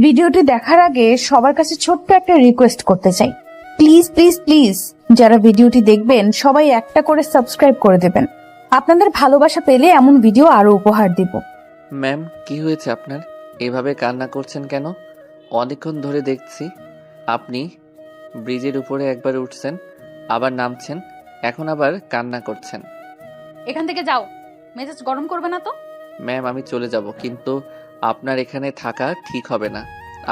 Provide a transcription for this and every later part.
ভিডিওটি দেখার আগে সবার কাছে ছোট্ট একটা রিকোয়েস্ট করতে চাই, প্লিজ প্লিজ প্লিজ যারা ভিডিওটি দেখবেন সবাই একটা করে সাবস্ক্রাইব করে দেবেন। আপনাদের ভালোবাসা পেলে এমন ভিডিও আরো উপহার দিব। ম্যাম, কি হয়েছে আপনার? এভাবে কান্না করছেন কেন? অনেকক্ষণ ধরে দেখছি আপনি ব্রিজের উপরে একবার উঠছেন, আবার নামছেন, এখন আবার কান্না করছেন। এখান থেকে যাও, মেজাজ গরম করবে না তো। ম্যাম, আমি চলে যাব, কিন্তু আপনার এখানে থাকা ঠিক হবে না।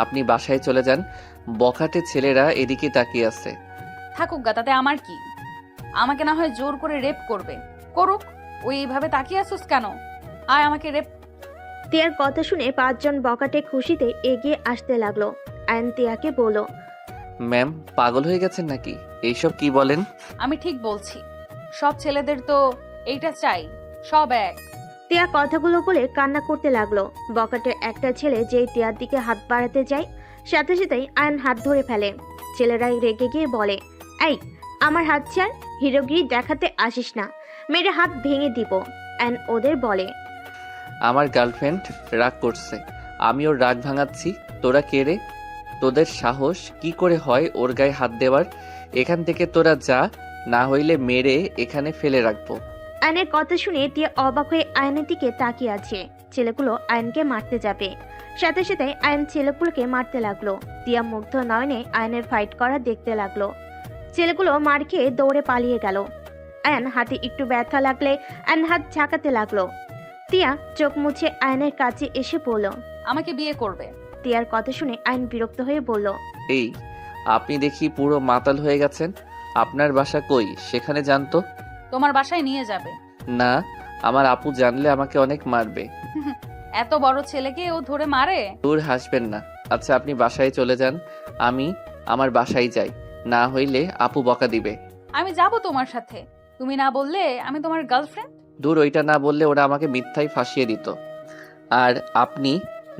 আপনি বাসায় চলে যান। বখাটে ছেলেরা এদিকে তাকিয়ে আছে। থাকুক গা, তাতে আমার কি? আমাকে না হয় জোর করে রেপ করবে, করুক। ওই এইভাবে তাকিয়ে আসুস কেন? আয় আমাকে রেপ। তিয়ার কথা শুনে 5 জন বকাটে খুশিতে এগিয়ে আসতে লাগলো। আয়ন তিয়াকে বলল, ম্যাম, পাগল হয়ে গেছেন নাকি? এইসব কি বলেন? আমি ঠিক বলছি, সব ছেলেদের তো এইটা চাই, সব এক। তিয়া কথাগুলো বলে কান্না করতে লাগলো। বকাটের একটা ছেলে যেই তিয়ার দিকে হাত বাড়াতে যায়, সাথে সাথেই আয়ন হাত ধরে ফেলে। ছেলেরাই রেগে গিয়ে বলে, এই আমার হাত ছাড়, হিরোগিরি দেখাতে আসিস না, মেরে হাত ভেঙে দিব। আয়ন ওদের বলে, আমার গার্লফ্রেন্ড রাগ করছে, আমি ওর রাগ ভাঙাচ্ছি। তোরা কে রে? তোদের সাহস কি করে হয় ওর গায়ে হাত দেওয়ার? এখান থেকে তোরা যা, না হইলে মেরে এখানে ফেলে রাখবো। আয়নের কথা শুনে তিয়া অবাক হয়ে আয়নের দিকে তাকিয়ে আছে। ছেলেগুলো আয়নকে মারতে যাবে, সাথে সাথে আয়ন ছেলেগুলোকে মারতে লাগলো। তিয়া মুগ্ধ নয়নে আয়নের ফাইট করা দেখতে লাগলো। ছেলেগুলো মার খেয়ে দৌড়ে পালিয়ে গেল। আয়ন হাতে একটু ব্যথা লাগলে আয়ন হাত ঝাঁকাতে লাগলো। তিয়া চোখ মুছে আয়নের কাছে এসে বলল, আমাকে বিয়ে করবে। তিয়ার কথা শুনে আয়ন বিরক্ত হয়ে বলল, এই, আপনি দেখি পুরো মাতাল হয়ে গেছেন। আপনার বাসা কই? সেখানে জানতো। তোমার বাসায় নিয়ে যাবে। না, আমার আপু জানলে আমাকে অনেক মারবে। এত বড় ছেলেকে ও ধরে মারে? দূর, হাসবেন না। আচ্ছা, আপনি বাসায় চলে যান, আমি আমার বাসায় যাই, না হইলে আপু বকা দিবে। আমি যাব তোমার সাথে, তুমি না বললে আমি তোমার গার্লফ্রেন্ড। দূর, ওইটা না বললে ওরা আমাকে মিথ্যায় ফাঁসিয়ে দিত। আর আপনি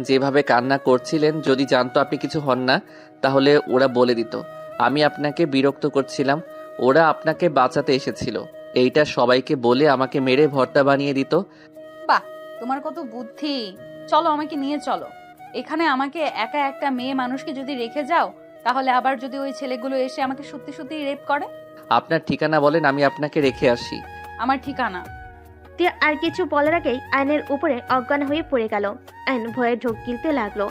যেভাবে কান্না করছিলেন, যদি জানতো আপনি কিছু হন না, তাহলে ওরা বলে দিত আমি আপনাকে বিরক্ত করছিলাম। ওরা আপনাকে বাঁচাতে এসেছিল, এইটা সবাইকে বলে আমাকে মেরে ভর্তা বানিয়ে দিত। বাহ, তোমার কত বুদ্ধি। চলো, আমাকে নিয়ে চলো। এখানে আমাকে একা একটা মেয়ে মানুষকে যদি রেখে যাও, তাহলে আবার যদি ওই ছেলেগুলো এসে আমাকে সত্যি সত্যি রেপ করে। আপনার ঠিকানা বলেন, আমি আপনাকে রেখে আসি। আমার ঠিকানা? তিয়া আর কিছু বলার আগেই আয়নের উপরে অজ্ঞান হয়ে পড়ে গেল। আয়ন ভয়ে ঢোক গিলতে লাগলো।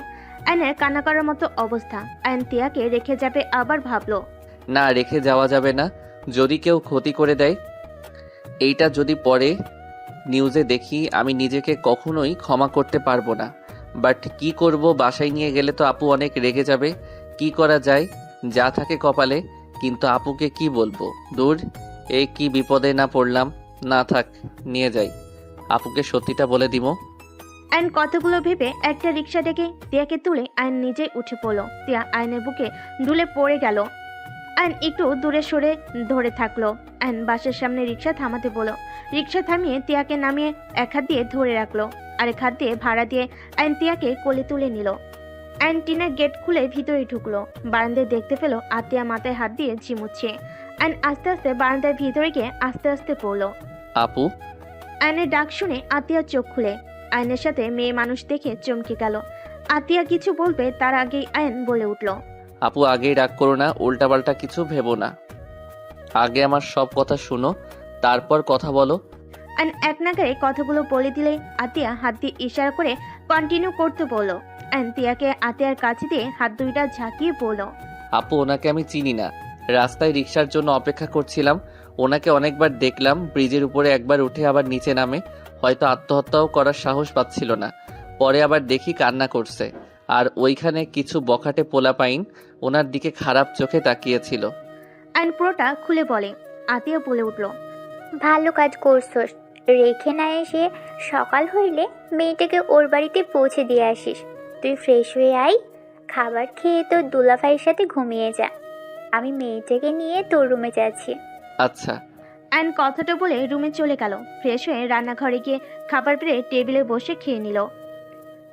আয়নের কান্না করার মতো অবস্থা। আয়ন তিয়াকে রেখে যাবে, আবার ভাবলো, না, রেখে যাওয়া যাবে না। যদি কেউ ক্ষতি করে দেয়, এইটা যদি পরে নিউজে দেখি, আমি নিজেকে কখনোই ক্ষমা করতে পারবো না। বাট কি করব, বাসায় নিয়ে গেলে তো আপু অনেক রেগে যাবে। কি করা যায়? যা থাকে কপালে, কিন্তু আপুকে কি বলবো? দূর, এই কি বিপদে না পড়লাম। না থাক, নিয়ে যাই, আপুকে সত্যিটা বলে দিব। আয়ন কথাগুলো ভেবে একটা রিক্সা ডেকে তিয়াকে তুলে আয়ন নিজেই উঠে পড়লো। তিয়া আয়নের বুকে ঢুলে পড়ে গেল। আয়ন একটু দূরে সরে ধরে থাকলো। আয়ন বাসের সামনে রিক্সা থামাতে বলল। রিক্সা থামিয়ে তিয়াকে নামিয়ে এক হাত দিয়ে ধরে রাখলো, আরেক হাত দিয়ে ভাড়া দিয়ে আয়ন তিয়াকে কোলে তুলে নিল। আয়ন টিনের গেট খুলে ভিতরে ঢুকলো। বারান্দায় দেখতে পেল আতিয়া মাথায় হাত দিয়ে ঝিমুচ্ছে। আয়ন আস্তে আস্তে বারান্দার ভিতরে গিয়ে আস্তে আস্তে পড়লো। আপু। আয়নের ডাক শুনে আতিয়া চোখ খুলে আয়নের সাথে মেয়ে মানুষ দেখে চমকে গেল। আতিয়া কিছু বলবে তার আগেই আয়ন বলে উঠল, আপু, আগেই রাগ করো না, উল্টাপাল্টা কিছু ভেবো না। আগে আমার সব কথা শুনো, তারপর কথা বলো। আয়ন এক নাগারে কথাগুলো বলে দিলে আতিয়া হাত দিয়ে ইশারা করে কন্টিনিউ করতে বলল। আয়ন তিয়াকে আতিয়ার কাছে দিয়ে হাত দুইটা ঝাঁকিয়ে বলল, আপু, ওনাকে আমি চিনি না। রাস্তায় রিক্সার জন্য অপেক্ষা করছিলাম, ওনাকে অনেকবার দেখলাম, ব্রিজের উপরে একবার উঠে আবার নিচে নামে, হয়তো আত্মহত্যাও করার সাহস পাচ্ছিল না। পরে আবার দেখি কান্না করছে, আর ওইখানে কিছু বখাটে পোলাপাইন ওনার দিকে খারাপ চোখে তাকিয়েছিল। আয়ন পুরোটা খুলে বলে। আতিয়া বলে উঠল, ভালো কাজ করছস, রেখে না এসে সকাল হইলে মেয়েটাকে ওর বাড়িতে পৌঁছে দিয়ে আসিস। তুই ফ্রেশ হয়ে আয়, খাবার খেয়ে তোর দুলাভাইয়ের সাথে ঘুমিয়ে যা। আমি মেয়েটাকে নিয়ে তোর রুমে যাচ্ছি। আচ্ছা। আয়ন কথাটা বলে রুমে চলে গেল। ফ্রেশ হয়ে রান্নাঘরে গিয়ে খাবার পেরে টেবিলে বসে খেয়ে নিল।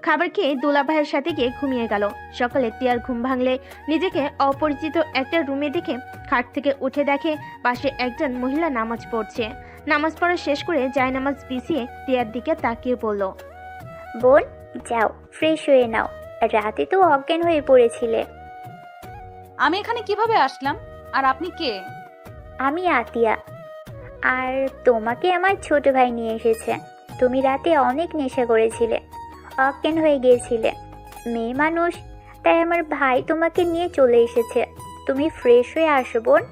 খাবার খেয়ে দুলাভাইয়ের সাথে গিয়ে ঘুমিয়ে গেল। সকালে তিয়ার ঘুম ভাঙলে নিজেকে অপরিচিত একটা রুমে দেখে খাট থেকে উঠে দেখে পাশে একজন মহিলা নামাজ পড়ছে। নামাজ পড়া শেষ করে জায়নামাজ বিছিয়ে তিয়ার দিকে তাকিয়ে বলল, বোন, যাও ফ্রেশ হয়ে নাও, রাতে তো অজ্ঞান হয়ে পড়েছিলে। আমি এখানে কিভাবে আসলাম? আর আপনি কে? আমি আতিয়া, আর তোমাকে আমার ছোট ভাই নিয়ে এসেছে। তুমি রাতে অনেক নেশা করেছিলে, অজ্ঞান হয়ে গিয়েছিলে। মেয়ে মানুষ, তাই আমার ভাই তোমাকে নিয়ে চলে এসেছে। তুমি ফ্রেশ হয়ে আসো বোন।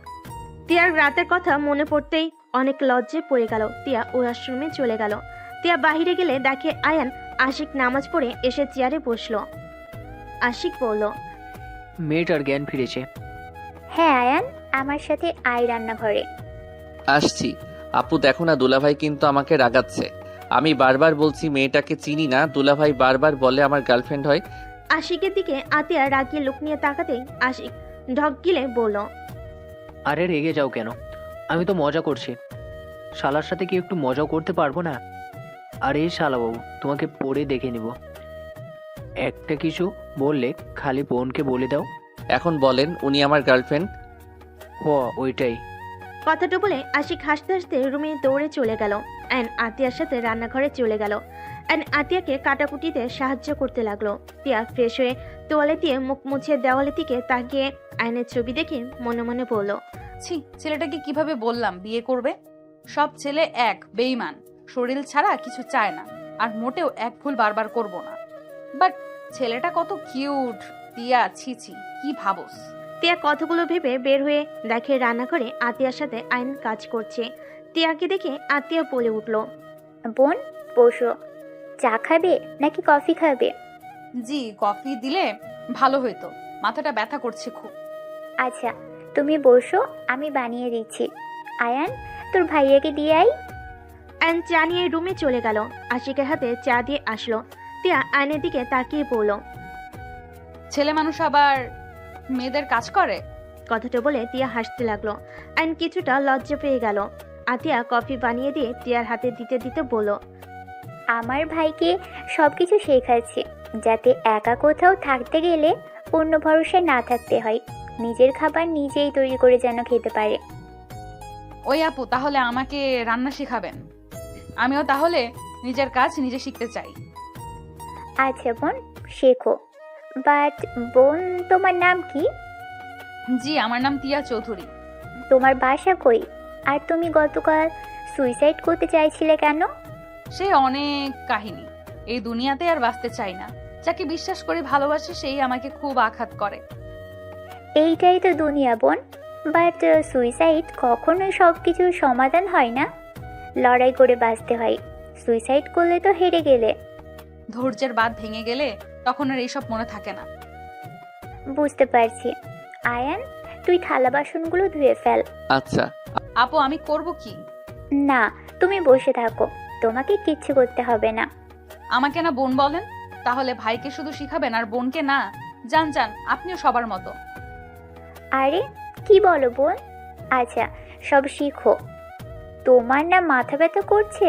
তিয়ার রাতের কথা মনে পড়তেই অনেক লজ্জায় পড়ে গেল। তিয়া ওয়াশরুমে চলে গেল। তিয়া বাহিরে গেলে দেখে আয়ান আশিক নামাজ পড়ে এসে চেয়ারে বসলো। আশিক বলল, মেয়েটার জ্ঞান ফিরেছে। হ্যাঁ আয়ান, আমার সাথে আয় রান্নাঘরে। আসছি। আপু দেখো না, দুলাভাই কিন্তু আমাকে রাগাচ্ছে। আমি বারবার বলছি মেয়েটাকে চিনি না, দুলাভাই বারবার বলে আমার গার্লফ্রেন্ড হয়। আশিকের দিকে আতিয়া রাগিয়ে লুক নিয়ে তাকাতেই আশিক ঢক গিলে বলল, আরে রেগে যাও কেন? আমি তো মজা করছি। শালার সাথে কি একটু মজাও করতে পারবো না? আরে শালাবাবু, তোমাকে পড়ে দেখে নিব। একটা কিছু বললে খালি বোনকে বলে দাও। এখন বলেন, উনি আমার গার্লফ্রেন্ড? ওইটাই। কথাটা বলে আশিক হাসতে হাসতে রুমে দৌড়ে চলে গেল। অ্যান আতিয়ার সাথে রান্নাঘরে চলে গেল। অ্যান আতিয়াকে কাটাকুটিতে সাহায্য করতে লাগলো। তিয়া ফ্রেশ হয়ে তোয়ালে দিয়ে মুখ মুছে দেওয়ালের দিকে তাকিয়ে আয়নের ছবি দেখে মনে মনে বলল, ছি, ছেলেটাকে কিভাবে বললাম বিয়ে করবে? সব ছেলে এক বেঈমান, শরীর ছাড়া কিছু চায় না, আর মোটেও এক ভুল বারবার করব না। বাট ছেলেটা কত কিউট। তিয়া, ছি ছি, কি ভাবস? তিয়া কথাগুলো ভেবে বের হয়ে দেখে রান্নাঘরে আতিয়ার সাথে আয়ন কাজ করছে। তিয়াকে দেখে আতিয়া বলে উঠল, বোন বসো। চা খাবে নাকি কফি খাবে? জি, কফি দিলে ভালো হইতো, মাথাটা ব্যথা করছে খুব। আচ্ছা তুমি বসো, আমি বানিয়ে দিচ্ছি। আয়ান, তোর ভাইয়াকে দিয়ে আই। অ্যান চা নিয়ে রুমে চলে গেল। আশিকের হাতে চা দিয়ে আসলো। তিয়া আয়নের দিকে তাকিয়ে পড়ল। ছেলে মানুষ আবার মেয়েদের কাজ করে? কথাটা বলে তিয়া হাসতে লাগলো। আইন কিছুটা লজ্জা পেয়ে গেল। আতিয়া কফি বানিয়ে দিয়ে তিয়ার হাতে দিতে দিতে বলল, আমার ভাইকে সব কিছু শেখাচ্ছি, যাতে একা কোথাও থাকতে গেলে অন্য ভরসায় না থাকতে হয়। নিজের খাবার নিজেই তৈরি করে যেন খেতে পারে। ওই আপু, তাহলে আমাকে রান্না শেখাবেন? আমিও তাহলে নিজের কাজ নিজে শিখতে চাই। আচ্ছা বোন, শেখো। বাট বোন, তোমার নাম কি? জি, আমার নাম তিয়া চৌধুরী। তোমার বাসা কই? আর তুমি গতকাল সুইসাইড করতে চাইছিলে কেন? সে অনেক কাহিনী, এই দুনিয়াতে আর বাঁচতে চাই না। যাকে বিশ্বাস করে ভালোবাসে সেই আমাকে খুব আঘাত করে। এইটাই তো দুনিয়া বোন। বাট সুইসাইড কখনোই সব কিছুর সমাধান হয় না। লড়াই করে বাঁচতে হয়। সুইসাইড করলে তো হেরে গেলে। ধৈর্যের বাঁধ ভেঙে গেলে তখন আর এইসব মনে থাকে না। বুঝতে পারছি। আয়ান, তুই থালা বাসনগুলো ধুয়ে ফেল। আচ্ছা। আপু, আমি করব কি? না, তুমি বসে থাকো, তোমাকে কিচ্ছু করতে হবে না। আমাকে না বোন বলেন? তাহলে ভাইকে শুধু শিখাবেন আর বোনকে না? যান যান, আপনিও সবার মতো। আরে কি বলো বোন? আচ্ছা, সব শিখো। তোমার না মাথা ব্যথা করছে?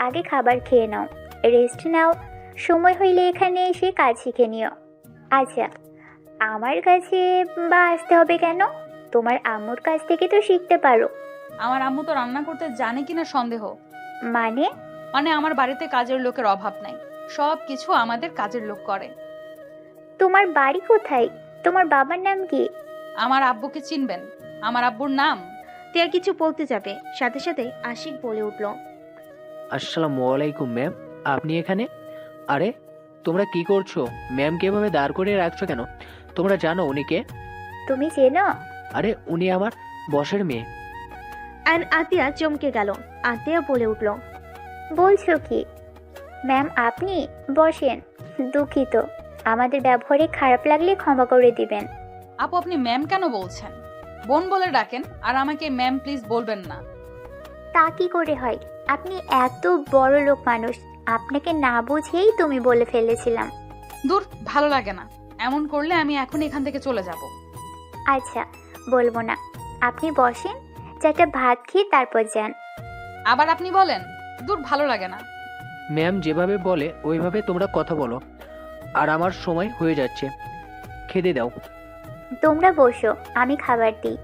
আগে খাবার খেয়ে নাও, রেস্ট নাও। সময় হইলে এখানে এসে কাজ শিখে নিও। আচ্ছা, আমার কাছে বা আসতে হবে কেন? তোমার আম্মুর কাছ থেকে তো শিখতে পারো। আমার আম্মু তো রান্না করতে জানে কিনা সন্দেহ। মানে? মানে আমার বাড়িতে কাজের লোকের অভাব নাই, সব কিছু আমাদের কাজের লোক করে। তোমার বাড়ি কোথায়? তোমার বাবার নাম কি? আমার আব্বুকে চিনবেন? আমার আব্বুর নাম? তিয়া কিছু বলতে যাবে, সাথে সাথে আশিক বলে উঠল, আসসালামু আলাইকুম ম্যাম, আপনি এখানে? আরে তোমরা কি করছো? ম্যামকে এভাবে দাঁড় করিয়ে রাখছো কেন? তোমরা জানো উনি কে? তুমি চেনো? আরে উনি আমার বসের মেয়ে। অ্যান আতিয়া চমকে গেল। আতিয়া বলে উঠল, বলছো কি? ম্যাম আপনি? বসেন। দুঃখিত, আমাদের ব্যবহারে খারাপ লাগলে ক্ষমা করে দিবেন। আপু, আপনি ম্যাম কেন বলছেন? বোন বলে ডাকেন, আর আমাকে ম্যাম প্লিজ বলবেন না। তা কি করে হয়? আপনি এত বড় লোক মানুষ, আপনাকে না বুঝেই তুমি বলে ফেলেছিলাম। দূর, ভালো লাগে না। এমন করলে আমি এখন এখান থেকে চলে যাব। আচ্ছা, বলবো না। আপনি বসেন, চারটা ভাত খেয়ে তারপর যান। আবার আপনি বলেন? দূর, ভালো লাগে না। ম্যাম যেভাবে বলে ওইভাবে তোমরা কথা বলো। আর আমার সময় হয়ে যাচ্ছে, খেতে দাও। তোমরা বসো, আমি খাবার দিই।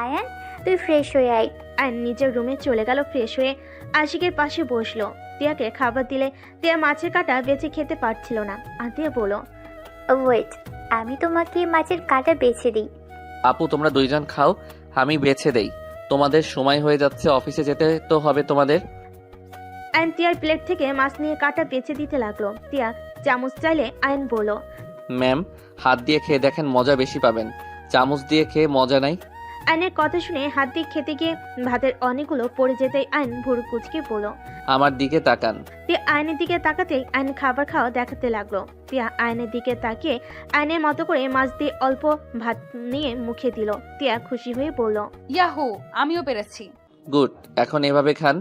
আয়ান, তুই ফ্রেশ হয়ে আয়। অ্যান নিজের রুমে চলে গেল। ফ্রেশ হয়ে আশিকের পাশে বসলো। তিয়াকে খাবার দিলে তিয়া মাছের কাঁটা বেছে খেতে পারছিল না। আতিয়া বলল, ওয়েট, আমি তোমাকে মাছের কাঁটা বেছে দিই। আপু তোমরা দুইজন খাও, আমি বেছে দেই। তোমাদের সময় হয়ে যাচ্ছে, অফিসে যেতে তো হবে তোমাদের। আয়ন তিয়ার প্লেট থেকে মাছ নিয়ে কাটা বেছে দিতে লাগলো। তিয়া চামচ চাইলে আয়ন বলল, ম্যাম, হাত দিয়ে খেয়ে দেখেন, মজা বেশি পাবেন। চামচ দিয়ে খেয়ে মজা নাই। আয়নের কথা শুনে হাত দিয়ে খেতে গিয়ে ভাতের অনেকগুলো পড়ে যেতেই আয়ন ভুরু কুচকে বলল। আমার দিকে তাকান। তিয়া আয়নের দিকে তাকাতেই আয়ন খাবার খাওয়া দেখাতে লাগলো। তিয়া আয়নের দিকে তাকিয়ে আয়নের মতো করে মাছ দিয়ে অল্প ভাত নিয়ে মুখে দিল। তিয়া খুশি হয়ে বলল, ইয়াহু, আমিও পেরেছি। গুড, এখন এভাবে খান।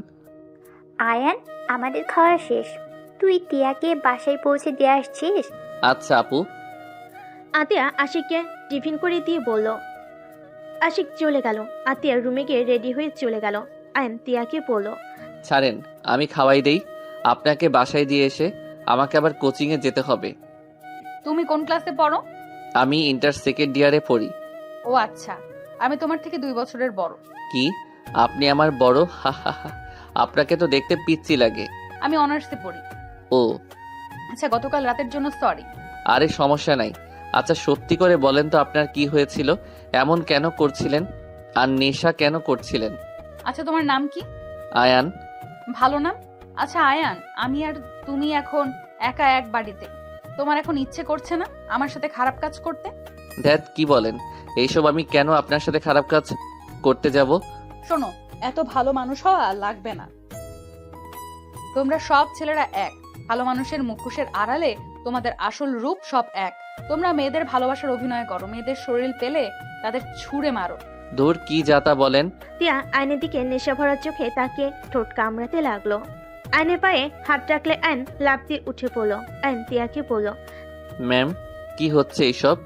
আয়ান, আমাদের খাওয়া শেষ। তুই টিয়াকে বাসায় পৌঁছে দিয়ে আসছিস? আচ্ছা আপু। আতিয়া আশিককে টিফিন করে দিয়ে বলল। আশিক চলে গেল। আতিয়া রুমে গিয়ে রেডি হয়ে চলে গেল। আয়ন তিয়াকে বলল, ছাড়েন, আমি খাওয়াই দেই। আপনাকে বাসায় দিয়ে এসে আমাকে আবার কোচিংয়ে যেতে হবে। তুমি কোন ক্লাসে পড়ো? আমি ইন্টার সেকেন্ড ইয়ারে পড়ি। ও আচ্ছা, আমি তোমার থেকে 2 বছরের বড়। কি? আপনি আমার বড়? হা হা হা। আপনাকে তো দেখতে পিচ্চি লাগে। আমি অনার্সে পড়ি। ও আচ্ছা, গতকাল রাতের জন্য সরি। আরে সমস্যা নাই। আচ্ছা সত্যি করে বলেন তো আপনার কি হয়েছিল? এমন কেন করছিলেন? আর নেশা কেন করছিলেন? আচ্ছা, তোমার নাম কি? আয়ান। ভালো নাম। আচ্ছা আয়ান, আমি আর তুমি এখন একা এক বাড়িতে। তোমার এখন ইচ্ছে করছে না আমার সাথে খারাপ কাজ করতে? ধ্যাত, কি বলেন এইসব? আমি কেন আপনার সাথে খারাপ কাজ করতে যাব? শোনো, এত ভালো মানুষ হওয়া লাগবে না। তোমরা সব ছেলেরা এক। ভালো মানুষের মুখোশের আড়ালে তোমাদের আসল রূপ সব এক। তোমরা মেয়েদের ভালোবাসার অভিনয় করো, মেয়েদের শরীর পেলে তাদের ছুঁড়ে মারো। দূর, কি যাতা বলেন। তিয়া আয়নের দিকে নেশা ভরা চোখে তাকে ঠোঁট কামড়াতে লাগলো। আয়নের পায়ে হাত রাখলে আয়ন লাফ দিয়ে উঠে পড়লো। আয়ন তিয়াকে বলল, ম্যাম, কি হচ্ছে এইসব?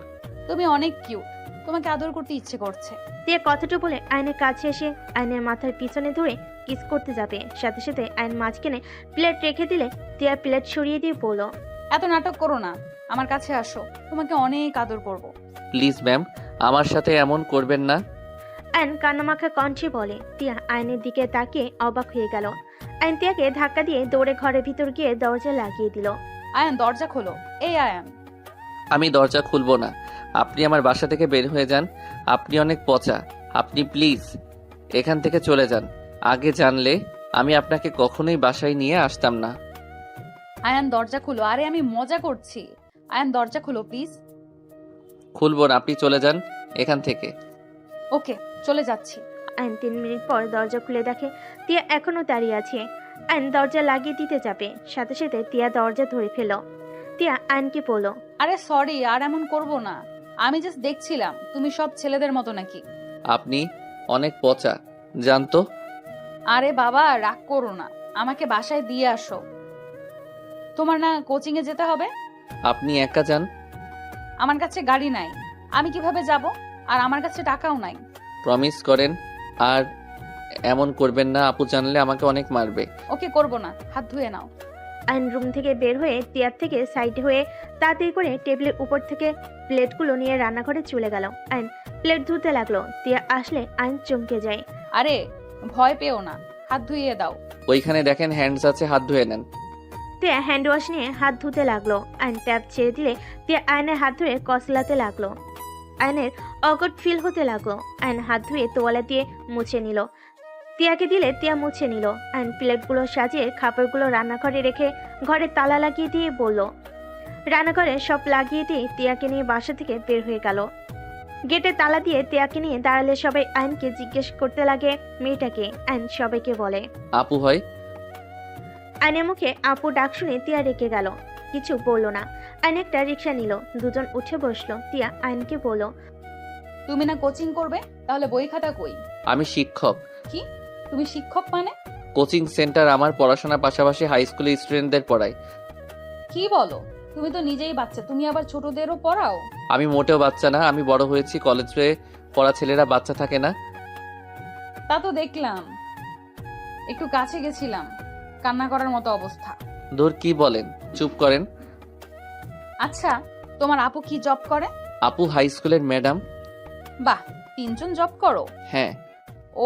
তুমি অনেক কিউট, তোমাকে আদর করতে ইচ্ছে করছে। তিয়া কথাটা বলে আয়নের কাছে এসে আয়নের মাথার পিছনে ধরে কিস করতে যাবে। সাথে সাথে আয়ন মাঝখানে প্লেট রেখে দিলে তিয়া প্লেট সরিয়ে দিয়ে বলল, এত নাটক করো না, আমার কাছে আসো, তোমাকে অনেক আদর করব। প্লিজ ম্যাম, আমার সাথে এমন করবেন না। আয়ন কান্নামাখা কণ্ঠে বলে। তিয়া আয়নের দিকে তাকিয়ে অবাক হয়ে গেল। আয়ন তিয়াকে ধাক্কা দিয়ে দৌড়ে ঘরের ভিতর গিয়ে দরজা লাগিয়ে দিল। আয়ান, দরজা খোলো। এই আয়ান। আমি দরজা খুলবো না। আপনি আমার বাসা থেকে বের হয়ে যান। আপনি অনেক পচা। আপনি প্লিজ এখান থেকে চলে যান। আগে জানলে আমি আপনাকে কখনোই বাসায় নিয়ে আসতাম না। আয়ান, দরজা খুলো। আরে আমি মজা করছি। আয়ান, দরজা খুলো প্লিজ। খুলবো না, আপনি চলে যান এখান থেকে। ওকে, চলে যাচ্ছি। আয়ন 3 মিনিট পর দরজা খুলে দেখে তিয়া এখনো দাঁড়িয়ে আছে। আয়ন দরজা লাগিয়ে দিতে যাবে, সাথে সাথে তিয়া দরজা ধরে ফেল। তিয়া আয়নকে বলল, আরে সরি, আর এমন করব না। আমি জাস্ট দেখছিলাম তুমি সব ছেলেদের মতো নাকি। আপনি অনেক পচা, জানতো। আরে বাবা, রাগ করো না, আমাকে বাসায় দিয়ে আসো। তোমার না কোচিং এ যেতে হবে? আপনি একা যান। আমার কাছে গাড়ি নাই, আমি কিভাবে যাব? আর আমার কাছে টাকাও নাই। প্রমিস করেন। আর এমন করবেন না, আপু জানলে আমাকে অনেক মারবে। ওকে, করব না, হাত ধুয়ে নাও। আয়ন রুম থেকে বের হয়ে তিয়ার থেকে সাইড হয়ে তাড়াতাড়ি করে টেবিলের উপর থেকে প্লেটগুলো নিয়ে রান্নাঘরে চলে গেল। আয়ন প্লেট ধুতে লাগলো। তিয়া আসলে আয়ন চমকে যায়। আরে ভয় পেও না, হাত ধুইয়ে দাও। ওইখানে দেখেন হ্যান্ডস আছে, হাত ধুয়ে নেন। তিয়া হ্যান্ড ওয়াশ নিয়ে হাত ধুতে লাগলো। আয়ন ট্যাপ ছেড়ে দিলে তিয়া আয়নের হাত ধরে কসলাতে লাগলো। আয়নের অকট ফিল হতে লাগলো। আয়ন হাত ধুয়ে তোয়ালে দিয়ে মুছে নিল। তিয়াকে দিলে তিয়া মুছে নিল। আয়ন প্লেটগুলো সাজিয়ে খাবারগুলো রান্নাঘরে রেখে ঘরে তালা লাগিয়ে দিয়ে বলল। রান্নাঘরে সব লাগিয়ে দিয়ে তিয়াকে নিয়ে বাসা থেকে বের হয়ে গেল। গেটে তালা দিয়ে তিয়াকে নিয়ে দাঁড়ালে সবাই আয়নকে জিজ্ঞেস করতে লাগে মেয়েটাকে। আয়ন সবাইকে বলে। আপু হয়। আয়নের মুখে আপু ডাক শুনে তিয়া রেগে গেল, কিছু বললো না। আয়ন একটা রিক্সা নিল, দুজন উঠে বসলো। তিয়া আয়নকে বলল, তুমি না কোচিং করবে, তাহলে বই খাতা কই? আমি শিক্ষক। কি? তুমি শিক্ষক মানে? কোচিং সেন্টার আমার পড়াশোনার পাশাপাশি হাই স্কুলের স্টুডেন্টদের পড়াই। কি বলো? তুমি তো নিজেই বাচ্চা, তুমি আবার ছোটদেরও পড়াও? আমি মোটেও বাচ্চা না, আমি বড় হয়েছি। কলেজে পড়া ছেলেরা বাচ্চা থাকে না। তা তো দেখলাম, একটু কাছে গেছিলাম, কান্না করার মতো অবস্থা। দূর, কি বলেন, চুপ করেন। আচ্ছা, তোমার আপু কি জব করে? আপু হাই স্কুলের ম্যাডাম। বাহ, 3 জন জব করো? হ্যাঁ।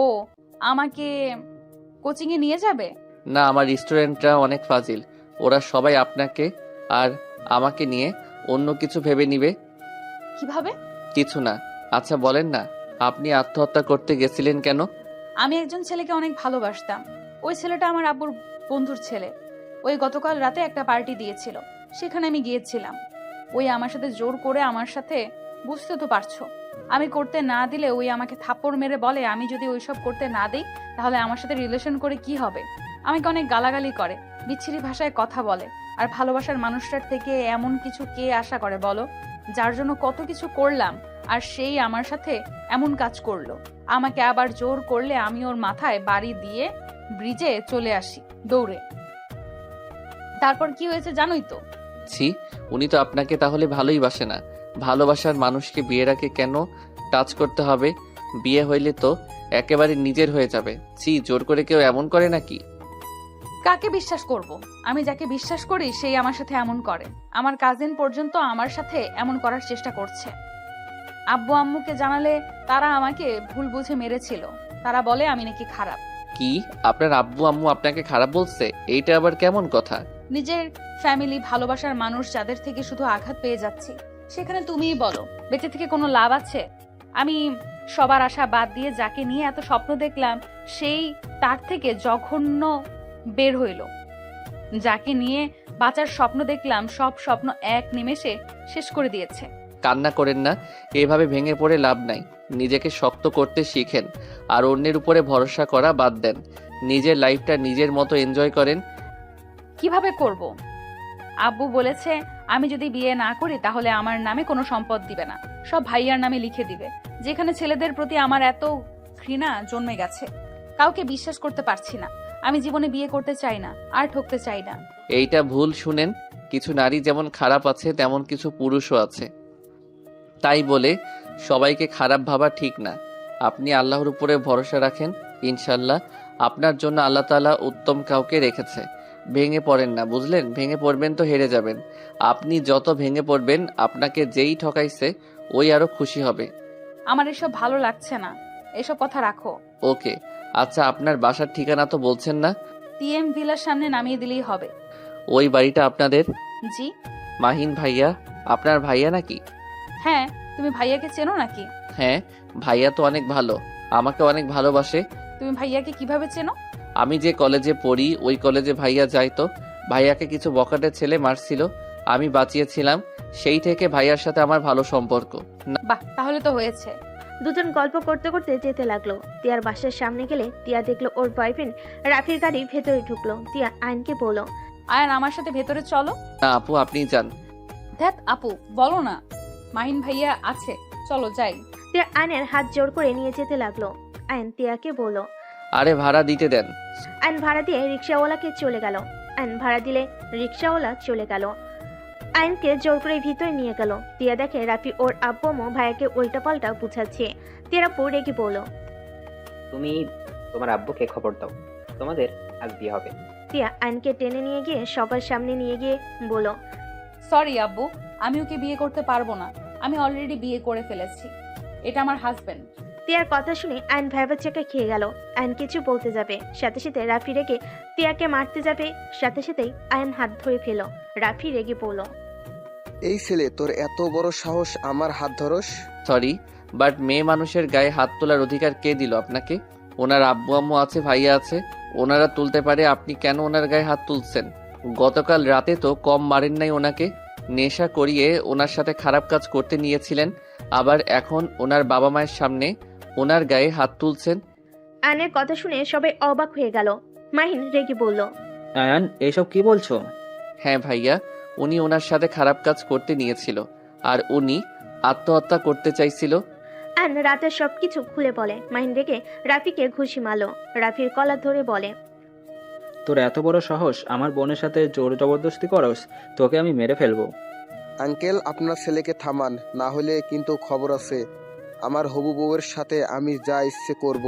ও, আমাকে কোচিং এ নিয়ে যাবে? না, আমার স্টুডেন্টরা অনেক ফাজিল। ওরা সবাই আপনাকে আর আমাকে নিয়ে অন্য কিছু ভেবে নিবে। কিভাবে? কিছু না। আচ্ছা বলেন না, আপনি আত্মহত্যা করতে গেছিলেন কেন? আমি একজন ছেলেকে অনেক ভালোবাসতাম। ওই ছেলেটা আমার আব্বুর বন্ধুর ছেলে। ওই গতকাল রাতে একটা পার্টি দিয়েছিল, সেখানে আমি গিয়েছিলাম। ওই আমার সাথে জোর করে আমার সাথে, বুঝতে তো পারছো, আমি করতে না দিলে ওই আমাকে থাপ্পড় মেরে বলে আমি যদি ওইসব করতে না দিই তাহলে আমার সাথে রিলেশন করে কি হবে। আমাকে অনেক গালাগালি করে, বিচ্ছিরি ভাষায় কথা বলে। আর ভালোবাসার মানুষটার থেকে এমন কিছু কে আশা করে বলো, যার জন্য কত কিছু করলাম, আর সেই আমার সাথে এমন কাজ করলো। আমাকে আবার জোর করলে আমি ওর মাথায় বাড়ি দিয়ে ব্রিজে চলে আসি দৌড়ে। তারপর কি হয়েছে জানোই তো। ছি, উনি তো আপনাকে তাহলে ভালোই বাসে না। ভালোবাসার মানুষকে বিয়ের আগে কেন টাচ করতে হবে? বিয়ে হইলে তো একেবারে নিজের হয়ে যাবে। ছি, জোর করে কেউ এমন করে নাকি? কাকে বিশ্বাস করব? আমি যাকে বিশ্বাস করি সেই আমার সাথে এমন করে। আমার কাজিন পর্যন্ত আমার সাথে এমন করার চেষ্টা করছে। আব্বু আম্মুকে জানালে তারা আমাকে ভুল বুঝে মেরেছিল। তারা বলে আমি নাকি খারাপ। কি, আপনার আব্বু আম্মু আপনাকে খারাপ বলছে? এইটা আবার কেমন কথা? নিজের ফ্যামিলি, ভালোবাসার মানুষ যাদের থেকে শুধু আঘাত পেয়ে যাচ্ছি, সেখানে তুমিই বলো বেঁচে থেকে কোনো লাভ আছে? আমি সবার আশা বাদ দিয়ে যাকে নিয়ে এত স্বপ্ন দেখলাম, সেই তার থেকে জঘন্য বের হইল। যাকে নিয়ে বাঁচার স্বপ্ন দেখলাম, সব স্বপ্ন এক নিমেষে শেষ করে দিয়েছে। কান্না করেন না, এভাবে ভেঙে পড়ে লাভ নাই। নিজেকে শক্ত করতে শিখেন আর অন্যের উপরে ভরসা করা বাদ দেন। নিজের লাইফটা নিজের মতো এনজয় করেন। কিভাবে করব? আব্বু বলেছে আমি যদি বিয়ে না করি তাহলে আমার নামে কোনো সম্পদ দিবে না, সব ভাইয়ার নামে লিখে দিবে। যেখানে ছেলেদের প্রতি আমার এত ঘৃণা জন্মে গেছে, কাউকে বিশ্বাস করতে পারছি না। আমি জীবনে বিয়ে করতে চাই না, আর ঠকতে চাই না। এইটা ভুল শুনেন। কিছু নারী যেমন খারাপ আছে তেমন কিছু পুরুষও আছে। তাই বলে সবাইকে খারাপ ভাবা ঠিক না। আপনি আল্লাহর উপরে ভরসা রাখেন, ইনশাল্লাহ আপনার জন্য আল্লাহ তাআলা উত্তম কাউকে রেখেছে। ভেঙে পড়েন না, বুঝলেন? ভেঙে পড়বেন তো হেরে যাবেন। আপনি যত ভেঙে পড়বেন আপনাকে যেই ঠকাইছে ওই আরো খুশি হবে। আমার এসব ভালো লাগছে না, এসব কথা রাখো। ওকে, আচ্ছা আপনার বাসার ঠিকানা তো বলছেন না? টিএম ভিলার সামনে নামিয়ে দিলেই হবে। ওই বাড়িটা আপনাদের? জি। মাহিন ভাইয়া আপনার ভাইয়া নাকি? হ্যাঁ, তুমি ভাইয়াকে চেনো নাকি? হ্যাঁ, ভাইয়া তো অনেক ভালো, আমাকে অনেক ভালোবাসে। তুমি ভাইয়াকে কিভাবে চেনো? আমি যে কলেজে পড়ি ওই কলেজে ভাইয়া যাইতো। ভাইয়াকে কিছু বখাটে ছেলে মারছিল, আমি বাঁচিয়েছিলাম। সেই থেকে ভাইয়ার সাথে আমার ভালো সম্পর্ক। বাহ, তাহলে তো হয়েছে। দুজন গল্প করতে করতে যেতে লাগলো। তিয়ার বাসার সামনে গেলে তিয়া দেখলো ওর বয়ফ্রেন্ড রাফির গাড়ি ভেতরে ঢুকলো। তিয়া আইনকে বলল, আয়ান আমার সাথে ভেতরে চলো। না আপু, আপনি যান। ধ্যাত আপু, বলো না, মাহিন ভাইয়া আছে, চলো যাই। তিয়া আইনের হাত জোর করে নিয়ে যেতে লাগলো। আইন তিয়াকে বলল। আরে ভাড়া দিতে দেন। আইন ভাড়া দিয়ে রিক্সাওয়ালাকে চলে গেল। আইন ভাড়া দিলে রিক্সাওয়ালা চলে গেল। আইনকে জোর করে ভিতরে নিয়ে গেল। তিয়া দেখে রাফি ওর আব্বু ভাইয়াকে উল্টাপাল্টা বুঝাচ্ছে। তিয়ারা পড়ে রেগে বলল, তুমি তোমার আব্বুকে খবর দাও, তোমাদের আজ বিয়ে হবে। তিয়া আইনকে টেনে নিয়ে গিয়ে সবার সামনে নিয়ে গিয়ে বলল, সরি আব্বু, আমি ওকে বিয়ে করতে পারবো না। আমি অলরেডি বিয়ে করে ফেলেছি, এটা আমার হাজবেন্ড। তিয়ার কথা শুনে আইন ভ্যাবাচ্চাকে খেয়ে গেল। আইন কিছু বলতে যাবে, সাথে সাথে রাফি রেগে তিয়াকে মারতে যাবে। সাথে সাথেই আইন হাত ধরে ফেল। রাফি রেগে বলল, এই ছেলে, তোর এত বড় সাহস আমার হাত ধরস? সরি, বাট মেয়ে মানুষের গায়ে হাত তোলার অধিকার কে দিল আপনাকে? ওনার আব্বু আম্মু আছে, ভাইয়া আছে, ওনারা তুলতে পারে, আপনি কেন ওনার গায়ে হাত তুলছেন? গতকাল রাতে তো কম মারেন নাই ওনাকে। নেশা করিয়ে ওনার সাথে খারাপ কাজ করতে নিয়েছিলেন, আবার এখন ওনার বাবা মায়ের সামনে ওনার গায়ে হাত তুলছেন। আয়নের কথা শুনে সবাই অবাক হয়ে গেল। মাহিন রেগে বলল, আয়ান, এইসব কি বলছো? হ্যাঁ ভাইয়া, উনি ওনার সাথে খারাপ কাজ করতে নিয়েছিল আর উনি আত্মহত্যা করতে চাইছিল। আয়ন রাতের সবকিছু খুলে বলে। মাহিন রেগে রাফিকে ঘুষি মারল। রাফির কলার ধরে বলে, তোর এত বড় সাহস আমার বোনের সাথে জোর জবরদস্তি করস? তোকে আমি মেরে ফেলবো। আঙ্কেল, আপনার ছেলেকে থামান, না হলে কিন্তু খবর আছে। আমার হবু বউয়ের সাথে আমি যা ইচ্ছে করব,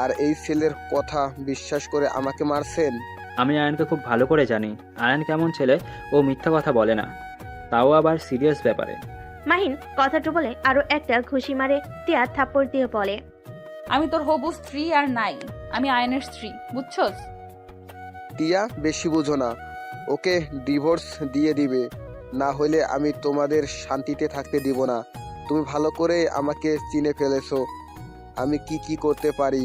আর এই ছেলের কথা বিশ্বাস করে আমাকে মারছেন। আমি আয়ানকে খুব ভালো করে জানি। আয়ান কেমন ছেলে, ও মিথ্যা কথা বলে না, তাও আবার সিরিয়াস ব্যাপারে। মাহিন কথাটা বলে আরো একটা ঘুষি মারে। তিয়া থাপ্পড় দিয়ে বলে, আমি তোর হবু স্ত্রী আর নাই, আমি আয়নের স্ত্রী, বুঝছস? টিয়া, বেশি বুঝো না, ওকে ডিভোর্স দিয়ে দিবে। না হলে আমি তোমাদের শান্তিতে থাকতে দিব না। তুমি ভালো করে আমাকে চিনে ফেলেছো, আমি কি কি করতে পারি।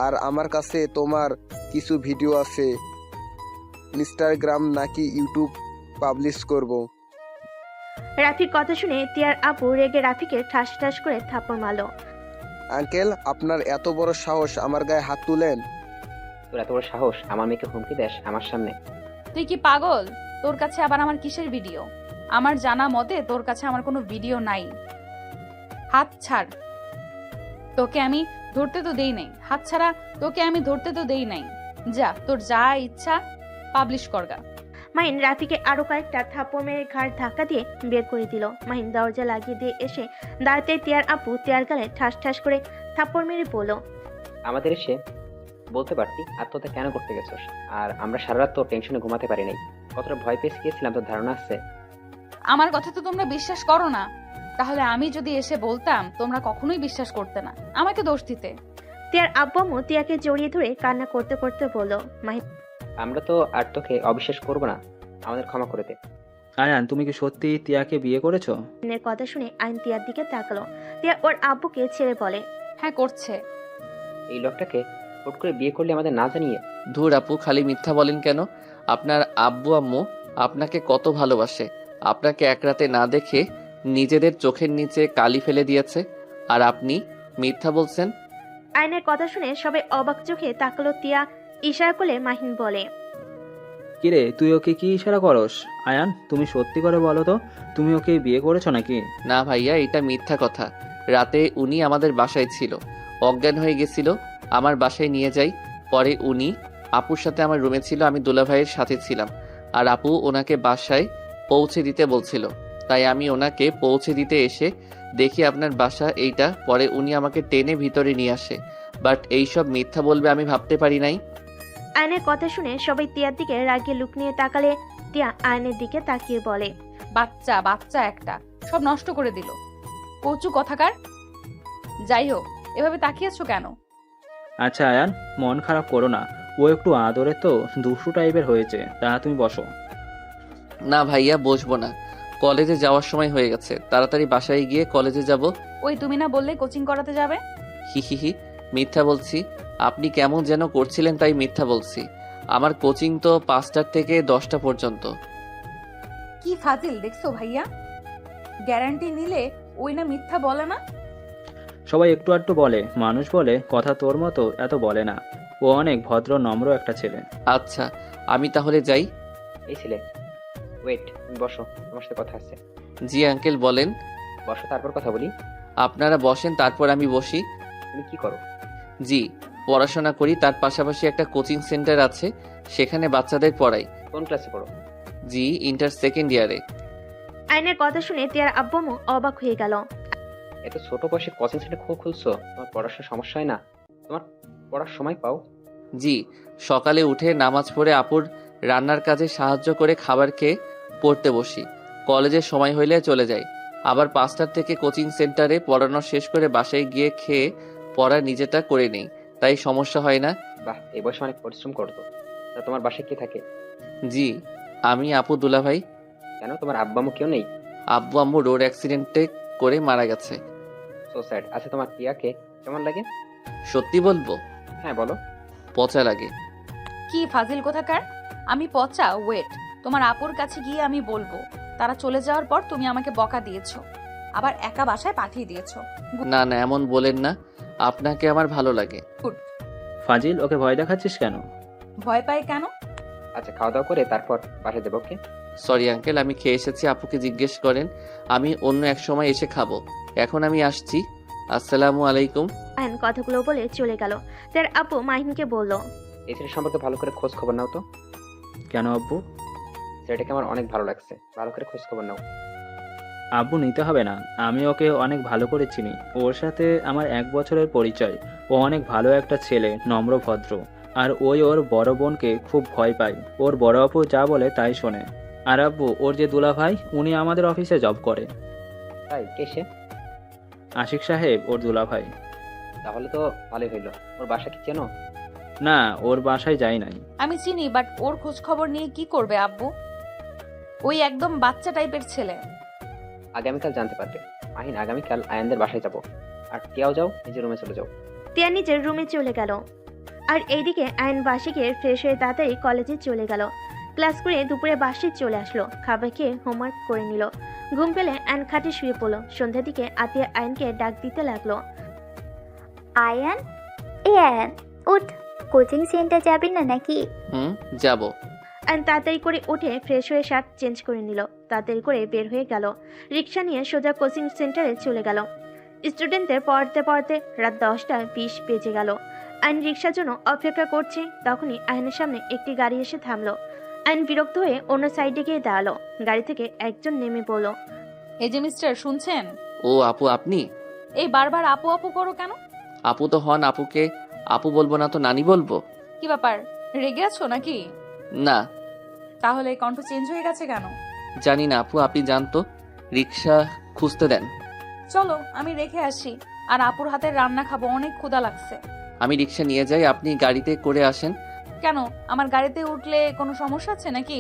আর আমার কাছে তোমার কিছু ভিডিও আছে, ইনস্টাগ্রাম নাকি ইউটিউব পাবলিশ করব। রাফির কথা শুনে তিয়ার আপু রেগে রাফিকে ঠাস ঠাস করে থাপ্পড় মারলো। আঙ্কেল, আপনার এত বড় সাহস আমার গায়ে হাত তুলেন? তোর এত বড় সাহস আমার মেয়েকে হুমকি দেস আমার সামনে? তুই কি পাগল? তোর কাছে আবার আমার কিসের ভিডিও? আমার জানা মতে তোর কাছে আমার কোনো ভিডিও নাই। হাত ছাড়, তোকে আমি ধরতে তো দেই নাই। হাত ছাড়া, তোকে আমি ধরতে তো দেই নাই। যা, তোর যা ইচ্ছা পাবলিশ করগা। মাহিন রাফিকে আরো কয়েকটা থাপ্পড় মেরে ঘাড় ধাক্কা দিয়ে বের করে দিল। মাহিন দরজা লাগিয়ে দিয়ে এসে দাঁড়াতে তিয়ার আপু তিয়ার গালে ঠাস ঠাস করে থাপ্পড় মেরে বলল, আমাদের এসে বলতে পারতি আত্মহত্যা কেন করতে গেছোস? আর আমরা সারা রাত তোর টেনশনে ঘুমাতে পারি নাই। কতটা ভয় পেয়ে গিয়েছিলাম তোর ধারণা আছে? আমার কথা তো তোমরা বিশ্বাস করো না। তাহলে আমি যদি এসে বলতাম তোমরা কখনোই বিশ্বাস করতে না, আমাকে দোষ দিতে। তিয়ার আব্বু আম্মু তিয়াকে জড়িয়ে ধরে কান্না করতে করতে বলল, মাহিন আমরা তো আর তোকে অবিশ্বাস করবো না, আমাদের ক্ষমা করে দে। আয়ান, তুমি কি সত্যি তিয়াকে বিয়ে করেছো? এর কথা শুনে আইন তিয়ার দিকে তাকালো। তিয়া ওর আব্বুকে ছেড়ে বলে, হ্যাঁ করছে। এই লোকটাকে হুট করে বিয়ে করলে আমাদের না জানিয়ে? ধুর আপু, খালি মিথ্যা বলেন কেন? আপনার আব্বু আম্মু আপনাকে কত ভালোবাসে। আপনাকে এক রাতে না দেখে নিজেদের চোখের নিচে কালি ফেলে দিয়েছে, আর আপনি মিথ্যা বলছেন। আইনের কথা শুনে সবাই অবাক চোখে তাকালো। তিয়া ইশারা করলে মাহিন বলে, কিরে, তুই ওকে কি ইশারা করস? আয়ান, তুমি সত্যি করে বলো তো, তুমি ওকে বিয়ে করেছো নাকি? না ভাইয়া, এটা মিথ্যা কথা। রাতে উনি আমাদের বাসায় ছিল, অজ্ঞান হয়ে গেছিল, আমার বাসায় নিয়ে যাই। পরে উনি আপুর সাথে আমার রুমে ছিল, আমি দুলাভাইয়ের সাথে ছিলাম। আর আপু ওনাকে বাসায় পৌঁছে দিতে বলছিল, তাই আমি ওনাকে পৌঁছে দিতে এসে দেখি আপনার বাসা এইটা। পরে উনি আমাকে টেনে ভিতরে নিয়ে আসে, বাট এইসব মিথ্যা বলবে আমি ভাবতে পারি নাই। আইনের কথা শুনে সবাই তিয়ার দিকে রাগিয়ে লুক নিয়ে তাকালে। তিয়া আইনের দিকে তাকিয়ে বলে, বাচ্চা বাচ্চা একটা, সব নষ্ট করে দিল। কচু কথাকার। যাই হোক, এভাবে তাকিয়েছো কেন? আচ্ছা আয়ান, মন খারাপ করো না, ও একটু আদরে তো দুষ্টু টাইপের হয়েছে। তা তুমি বসো। না ভাইয়া, বসবো না, কলেজে যাওয়ার সময় হয়ে গেছে। তাড়াতাড়ি বাসায় গিয়ে কলেজে যাব। ওই তুমি না বললে কোচিং করাতে যাবে? হি হি হি, মিথ্যা বলছি। আপনি কেমন যেন করছিলেন তাই মিথ্যা বলছি। আমার কোচিং তো 5টা থেকে 10টা পর্যন্ত। কি ফাজিল দেখছো ভাইয়া, গ্যারান্টি নিলে ওই না মিথ্যা বলে না। সবাই একটু আধটু বলে, মানুষ বলে, কথা তোর মতো এত বলে না। ও অনেক ভদ্র নম্র একটা ছেলে। আচ্ছা, আমি তাহলে যাই। এই ছেলে, ওয়েট, তুমি বসো, তোমার সাথে কথা আছে। জি আঙ্কেল, বলেন। বসো, তারপর কথা বলি। আপনারা বসেন, তারপর আমি বসি। তুমি কি করো? জি, পড়াশোনা করি, তার পাশাপাশি একটা কোচিং সেন্টার আছে, সেখানে বাচ্চাদের পড়াই। কোন ক্লাসে পড়ো? জি, ইন্টার সেকেন্ড ইয়ারে। আইনের কথা শুনে তিয়ার আব্বু আম্মু অবাক হয়ে গেল। এত ছোট বয়সে কোচিং সেন্টার খুলছো? তোমার পড়াশোনার সমস্যা হয় না? তোমার পড়ার সময় পাও? জি, সকালে উঠে নামাজ পড়ে আপুর রান্নার কাজে সাহায্য করে খাবার খেয়ে পড়তে বসি। কলেজের সময় হইলে চলে যাই। আবার 5টার থেকে কোচিং সেন্টারে পড়ানো শেষ করে বাসায় গিয়ে খেয়ে পড়া নিজেটা করে নেই, তাই সমস্যা হয় না। বাহ, এই বয়সে অনেক পরিশ্রম করতো। তা তোমার বাসায় কে থাকে? জি, আমি, আপু, দুলাভাই। কেন, তোমার আব্বা আম্মু কেউ নেই? আব্বু আম্মু রোড অ্যাক্সিডেন্টে করে মারা গেছে। So sad. আচ্ছা, তোমার টিয়াকে কেমন লাগে? সত্যি বলবো? হ্যাঁ বলো। পচা লাগে। কি ফাজিল কোথাকার, আমি পচা? ওয়েট, তোমার আপুর কাছে গিয়ে আমি বলবো। তারা চলে যাওয়ার পর তুমি আমাকে বকা দিয়েছো, আবার একা বাসায় পাঠিয়ে দিয়েছো। না না, এমন বলেন না, আপনাকে আমার ভালো লাগে। ফাজিল, ওকে ভয় দেখাচ্ছিস কেন? ভয় পায় কেন? আচ্ছা, খাওয়া দাওয়া করে তারপর পাঠিয়ে দেবো। ওকে? সরি আঙ্কেল, আমি খেয়ে এসেছি, আপুকে জিজ্ঞেস করেন, আমি অন্য এক সময় এসে খাবো। এখন আমি আসছি, আসসালামু আলাইকুম। আইন কথাগুলো বলে চলে গেল। তার আপু মাহিনকে বলল, এই ছেলের সম্পর্কে ভালো করে খোঁজ খবর নাও তো। কেন আব্বু? ছেলেটাকে আমার অনেক ভালো লাগছে, ভালো করে খোঁজ খবর নাও। আব্বু, নিতে হবে না, আমি ওকে অনেক ভালো করে চিনি। ওর সাথে আমার 1 বছরের পরিচয়। ও অনেক ভালো একটা ছেলে, নম্র ভদ্র। আর ওই ওর বড় বোনকে খুব ভয় পায়। ওর বড় আপু যা বলে তাই শোনে। আর আব্বু, ওর যে দুলা ভাই, উনি আমাদের অফিসে জব করে। তাই? কে সে? আশিক সাহেব, ওর দুলা ভাই। তাহলে তো ভালোই হইলো। ওর বাসা কি চেনো? না, ওর বাসায় যাই নাই। আমি চিনি, বাট ওর খোঁজ খবর নিয়ে কি করবে আব্বু? ওই একদম বাচ্চা টাইপের ছেলে। আগামীকাল জানতে পারবে। মাহিন, আগামীকাল আয়ানদের বাসায় যাব। আর তিয়াও যাও, নিজের রুমে চলে যাও। তিয়া নিজের রুমে চলে গেল। আর এইদিকে আয়ন বাসে গিয়ে ফ্রেশ হয়ে তাড়াতাড়ি কলেজে চলে গেল। ক্লাস করে দুপুরে বাসে চলে আসলো, খাবার খেয়ে হোমওয়ার্ক করে নিল। ঘুম পেলে আয়ন খাটে শুয়ে পড়লো। সন্ধ্যার দিকে আতিয়া আয়নকে ডাক দিতে লাগলো। আয়ান, এ আয়ান, উঠ, কোচিং সেন্টার যাবি না নাকি? যাব। আয়ন তাড়াতাড়ি করে উঠে ফ্রেশ হয়ে শার্ট চেঞ্জ করে নিল। তাড়াতাড়ি করে বের হয়ে গেল। রিক্সা নিয়ে সোজা কোচিং সেন্টারে চলে গেল। স্টুডেন্টদের পড়াতে পড়াতে রাত 10:20 বেজে গেল। আয়ন রিক্সার জন্য অপেক্ষা করছে। তখনই আয়নের সামনে একটি গাড়ি এসে থামলো। আয়ন বিরক্ত হয়ে অন্য সাইডে গিয়ে দাঁড়ালো। গাড়ি থেকে একজন নেমে পড়ল। এই যে মিস্টার, শুনছেন? ও আপু, আপনি? এই বারবার আপু আপু করো কেন? আপু তো হন, আপুকে আপু বলবো না তো নানি বলবো? কি ব্যাপার, রেগে আছো নাকি? না। তাহলে কণ্ঠ চেঞ্জ হয়ে গেছে কেন? জানি না আপু, আপনি জানতো। রিক্সা খুঁজতে দেন। চলো আমি রেখে আসি, আর আপুর হাতের রান্না খাবো, অনেক ক্ষুধা লাগছে। আমি রিক্সা নিয়ে যাই, আপনি গাড়িতে করে আসেন। কেন, আমার গাড়িতে উঠলে কোনো সমস্যা আছে নাকি?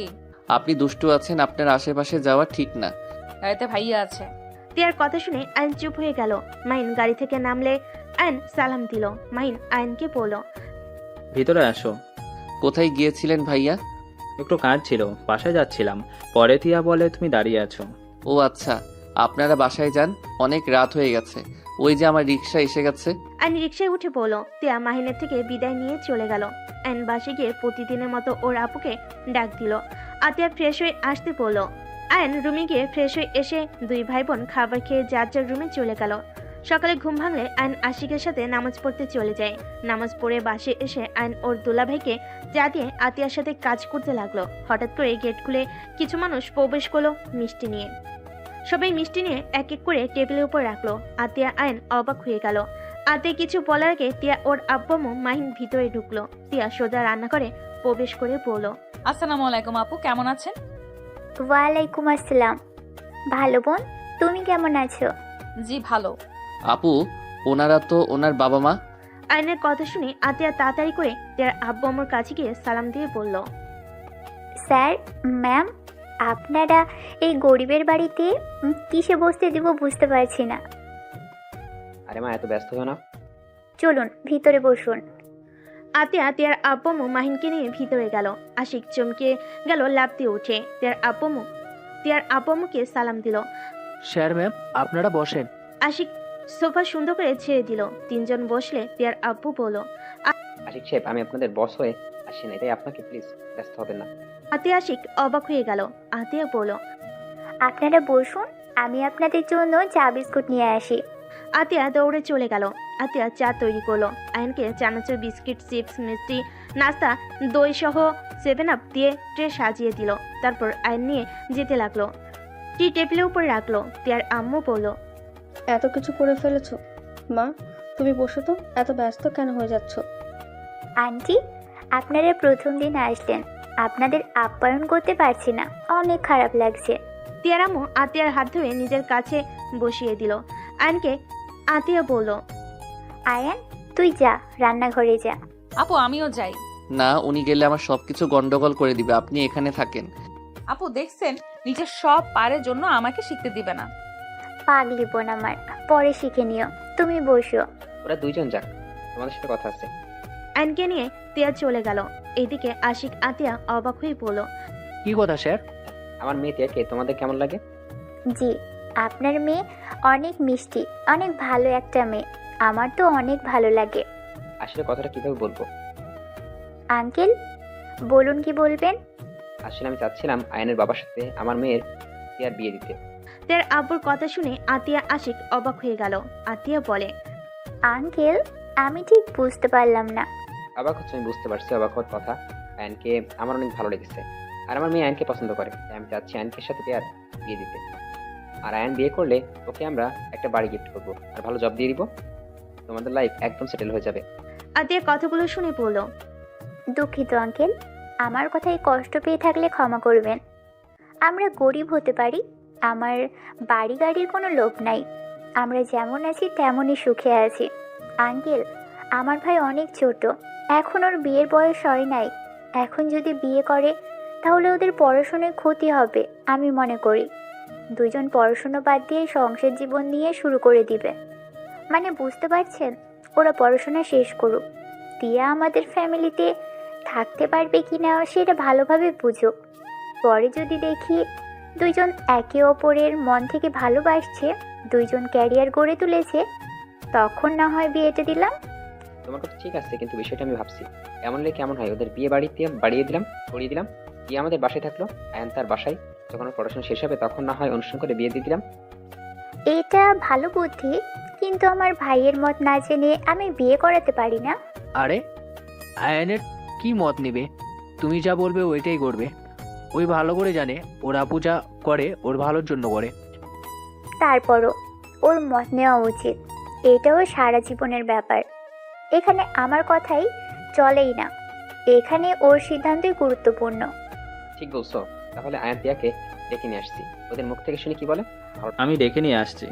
আপনি দুষ্টু আছেন, আপনার আশেপাশে যাওয়া ঠিক না। গাড়িতে ভাইয়া আছে। তিয়ার কথা শুনে আয়ন চুপ হয়ে গেল। মাহিন গাড়ি থেকে নামলে আয়ন সালাম দিল। মাহিন আয়নকে বলল। ভিতরে আসো। কোথায় গিয়েছিলেন ভাইয়া? একটু কাজ ছিল, বাসায় যাচ্ছিলাম। পরে তিয়া বলে তুমি দাঁড়িয়ে আছো। ও আচ্ছা, আপনারা বাসায় যান, অনেক রাত হয়ে গেছে। ওই যে আমার রিক্সা এসে গেছে। আয়ন রিক্সায় উঠে পড়ল। তিয়া মাহিনের থেকে বিদায় নিয়ে চলে গেল। আয়ন বাসে গিয়ে প্রতিদিনের মতো ওর আপুকে ডাক দিল। আতিয়া ফ্রেশ হয়ে আসতে পড়ল। আয়ন রুমে গিয়ে ফ্রেশ হয়ে এসে দুই ভাই বোন খাবার খেয়ে যার যার রুমে চলে গেল। সকালে ঘুম ভাঙলে আয়ন আশিকের সাথে নামাজ পড়তে চলে যায়। নামাজ পড়ে বাসে এসে আয়ন ওর দুলাভাইকে চা দিয়ে আতিয়ার সাথে কাজ করতে লাগলো। হঠাৎ করে গেট খুলে কিছু মানুষ প্রবেশ করলো মিষ্টি নিয়ে। সবাই মিষ্টি নিয়ে এক এক করে টেবিলের উপর রাখলো। আতিয়া আয়ন অবাক হয়ে গেল। আতিয়া কিছু বলার আগে তিয়া ওর আব্বু মাহিন ভিতরে ঢুকলো। তিয়া সোজা রান্নাঘরে প্রবেশ করে বলল। আসসালামু আলাইকুম আপু, কেমন আছেন? ওয়ালাইকুম আসসালাম। ভালো বোন, তুমি কেমন আছো? জি ভালো। আপু, ওনারা তো ওনার বাবা মা। আয়নের কথা শুনে আতিয়া তাড়াতাড়ি করে তিয়ার আব্বু আম্মুর কাছে গিয়ে সালাম দিয়ে বলল। স্যার, ম্যাম, আপনারা এই গরিবের বাড়িতে কিসে বসতে দিব বুঝতে পারছি না। আরে মা, এত ব্যস্ত হও না। চলুন ভিতরে বসুন। আতিয়া তিয়ার আব্বু আম্মু মাহিনকে নিয়ে ভিতরে গেল। আশিক চমকে গেল, লাফ দিয়ে উঠে তিয়ার আব্বু আম্মুকে সালাম দিল। স্যার ম্যাম, আপনারা বসেন। আশিক সোফা সুন্দর করে ছেড়ে দিল। তিনজন বসলে তিয়ার আব্বু বলল। আশিক সাহেব, আমি আপনাদের বস হয়ে আসি না, তাই আপনাকে প্লিজ ব্যস্ত হবেন না। আতিয়া আশিক অবাক হয়ে গেল। আতিয়া বলল। আপনারা বসুন, আমি আপনাদের জন্য চা বিস্কুট নিয়ে আসি। আতিয়া দৌড়ে চলে গেল। আতিয়া চা তৈরি করলো। আয়নকে চানাচুর, বিস্কিট, চিপস, মিষ্টি, নাস্তা, দই সহ 7 আপ দিয়ে ট্রে সাজিয়ে দিল। তারপর আয়ন নিয়ে যেতে লাগলো। টি টেবিলের উপর রাখলো। তিয়ার আম্মু বলল। এত কিছু করে ফেলেছো মা, তুমি বসো তো, এত ব্যস্ত কেন হয়ে যাচ্ছ? আন্টি, আপনারা প্রথম দিন আসলেন, আপনাদের আপ্যায়ন করতে পারছি না, অনেক খারাপ লাগছে। তিয়ার আম্মু আতিয়ার হাত ধরে নিজের কাছে বসিয়ে দিল। আয়নকে আতিয়া বলল। আয়ান, তুই যা, রান্নাঘরে যা। আপু আমিও যাই। না, উনি গেলে আমার সবকিছু গন্ডগোল করে দিবে, আপনি এখানে থাকেন। আপু দেখছেন, নিজের সব পারের জন্য আমাকে শিখতে দিবে না। পাগলি বোন আমার, পরে শিখে নিও, তুমি বসো। ওরা দুইজন যাক, তোমাদের সাথে কথা আছে। আয়নকে নিয়ে তিয়া চলে গেল। এদিকে আশিক আতিয়া অবাক হয়ে বলল। কি কথা স্যার? আমার মেয়ে তিয়াকে তোমাদের কেমন লাগে? জি, আপনার মেয়ে অনেক মিষ্টি, অনেক ভালো একটা মেয়ে, আমার তো অনেক ভালো লাগে। আসলে কথাটা কিভাবে বলবো? আঙ্কেল, বলুন কি বলবেন? আসলে আমি চাচ্ছিলাম আয়নের বাবার সাথে আমার মেয়ের তিয়ার বিয়ে দিতে। তার আব্বুর কথা শুনে আতিয়া আশিক অবাক হয়ে গেল। আতিয়া বলে। আঙ্কেল, আমি ঠিক বুঝতে পারলাম না। অবাক হচ্ছে, আমি বুঝতে পারছি অবাক হওয়ার কথা। আয়নকে আমার অনেক ভালো লেগেছে, আর আমার মেয়ে আয়নকে পছন্দ করে, তাই আমি চাচ্ছি আয়নকের সাথে তিয়ার বিয়ে দিতে। আর আয়ন বিয়ে করলে ওকে আমরা একটা বাড়ি গিফট করবো আর ভালো জব দিয়ে দিব, তোমাদের লাইফ একদম সেটেল হয়ে যাবে। আতিয়া কথাগুলো শুনে বলল। দুঃখিত আঙ্কেল, আমার কথায় কষ্ট পেয়ে থাকলে ক্ষমা করবেন। আমরা গরিব হতে পারি, আমার বাড়ি গাড়ির কোনো লোভ নাই, আমরা যেমন আছি তেমনই সুখে আছি। আঙ্কেল, আমার ভাই অনেক ছোট, এখন ওর বিয়ের বয়স হয় নাই, এখন যদি বিয়ে করে তাহলে ওদের পড়াশোনায় ক্ষতি হবে আমি মনে করি। দুইজন পড়াশোনা বাদ দিয়ে সংসার জীবন নিয়ে শুরু করে দিবে। মানে বুঝতে পারছেন, ওরা পড়াশোনা শেষ করুক, তিয়া আমাদের ফ্যামিলিতে থাকতে পারবে কি না সেটা ভালোভাবে বুঝুক। পরে যদি দেখি দুইজন একে অপরের মন থেকে ভালোবাসছে, দুইজন ক্যারিয়ার গড়ে তুলেছে, তখন না হয় বিয়েটা দিলাম। তোমার কথা ঠিক আছে, কিন্তু বিষয়টা আমি ভাবছি এমন হলে কেমন হয়? ওদের বিয়ে বাড়িতে করিয়ে দিলাম, দিয়ে আমাদের বাসায় থাকলো, আয়ান তার বাসায়। যখন ওর পড়াশোনা শেষ হবে তখন না হয় অনুষ্ঠান করে বিয়ে দিয়ে দিলাম। এটা ভালো বুদ্ধি, কিন্তু আমার ভাইয়ের মত না জেনে আমি বিয়ে করাতে পারি না। আরে আয়ানের কি মত নেবে? তুমি যা বলবে ওইটাই করবে। ওই ভালো করে জানে ওর আপু যা করে ওর ভালোর জন্য করে। তারপরও ওর মত নেওয়া উচিত, এটাও সারা জীবনের ব্যাপার। এখানে আমার কথাই চলেই না, এখানে ওর সিদ্ধান্তই গুরুত্বপূর্ণ। ঠিক বলছো। তাহলে আয়ান তিয়াকে ডেকে নিয়ে আসছি, ওদের মুখ থেকে শুনি কি বলে। আমি ডেকে নিয়ে আসছি।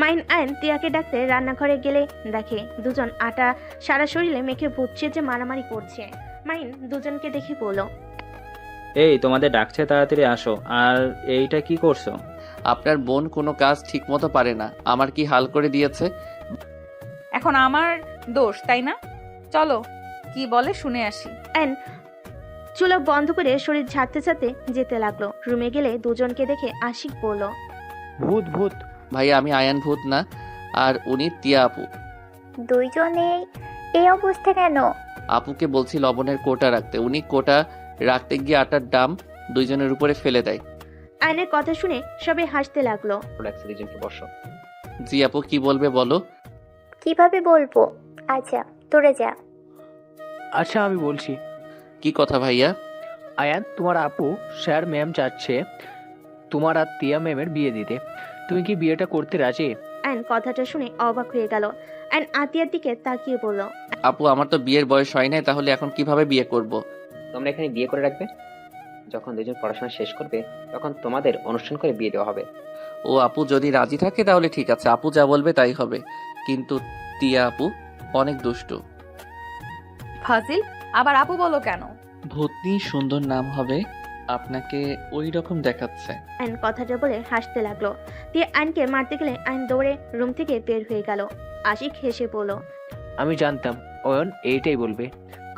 মাইন আয়ন তিয়াকে ডাকতে রান্নাঘরে গেলে দেখে দুজন আটা সারা শরীরে মেখে ভুতছে যে মারামারি করছে। মাইন দুজনকে দেখে বলল, এই তোমাদের ডাকছে, তাড়াতাড়ি আসো। আর এইটা কি করছো? আপনার বোন কোনো কাজ ঠিকমতো পারে না, আমার কি হাল করে দিয়েছে। এখন আমার দোষ তাই না? চলো কি বলে শুনে আসি। আয়ন চুলা বন্ধ করে শরীর ঝাড়তে ঝাড়তে যেতে লাগলো। রুমে গেলে দুজনকে দেখে আশিক বলল, ভূত ভূত। ভাইয়া আমি আয়ান ভূত না, আর উনি তিয়া আপু। দুইজনেই এই অবস্থা কেন? আপুকে বলছি লবণের কোটা রাখতে, উনি কোটা রাখতে গিয়ে আটার ডাম দুইজনের উপরে ফেলে দেয়। আয়নের কথা শুনে সবাই হাসতে লাগলো। লাগছে দুজনকে বসো। জি আপু কি বলবে বলো। কিভাবে বলবো? আচ্ছা তোরা যা। আচ্ছা আমি বলছি। কি কথা ভাইয়া? আয়ান তোমার আপু স্যার ম্যাম চাচ্ছে তোমার আর তিয়া ম্যামের বিয়ে দিতে। তুমি কি বিয়েটা করতে রাজি? আয়ন কথাটা শুনে অবাক হয়ে গেল। আয়ন আতিয়ার দিকে তাকিয়ে বলল, আপু আমার তো বিয়ের বয়স হয় নাই, তাহলে এখন কিভাবে বিয়ে করব? তোমরা এখানে বিয়ে করে রাখবে, যখন দুজন পড়াশোনা শেষ করবে তখন তোমাদের অনুষ্ঠান করে বিয়ে দেওয়া হবে। ও আপু যদি রাজি থাকে তাহলে ঠিক আছে, আপু যা বলবে তাই হবে। কিন্তু তিয়া আপু অনেক দুষ্টু। ফাজিল, আবার আপু বলো কেন? ভূতনি সুন্দর নাম হবে, আপনাকে ওই রকম দেখাচ্ছে। আয়ন কথাটা বলে হাসতে লাগলো। দিয়ে আয়নকে মারতে গেলে আয়ন দৌড়ে রুম থেকে বের হয়ে গেল। আশিক হেসে বলল, আমি জানতাম অয়ন এইটাই বলবে,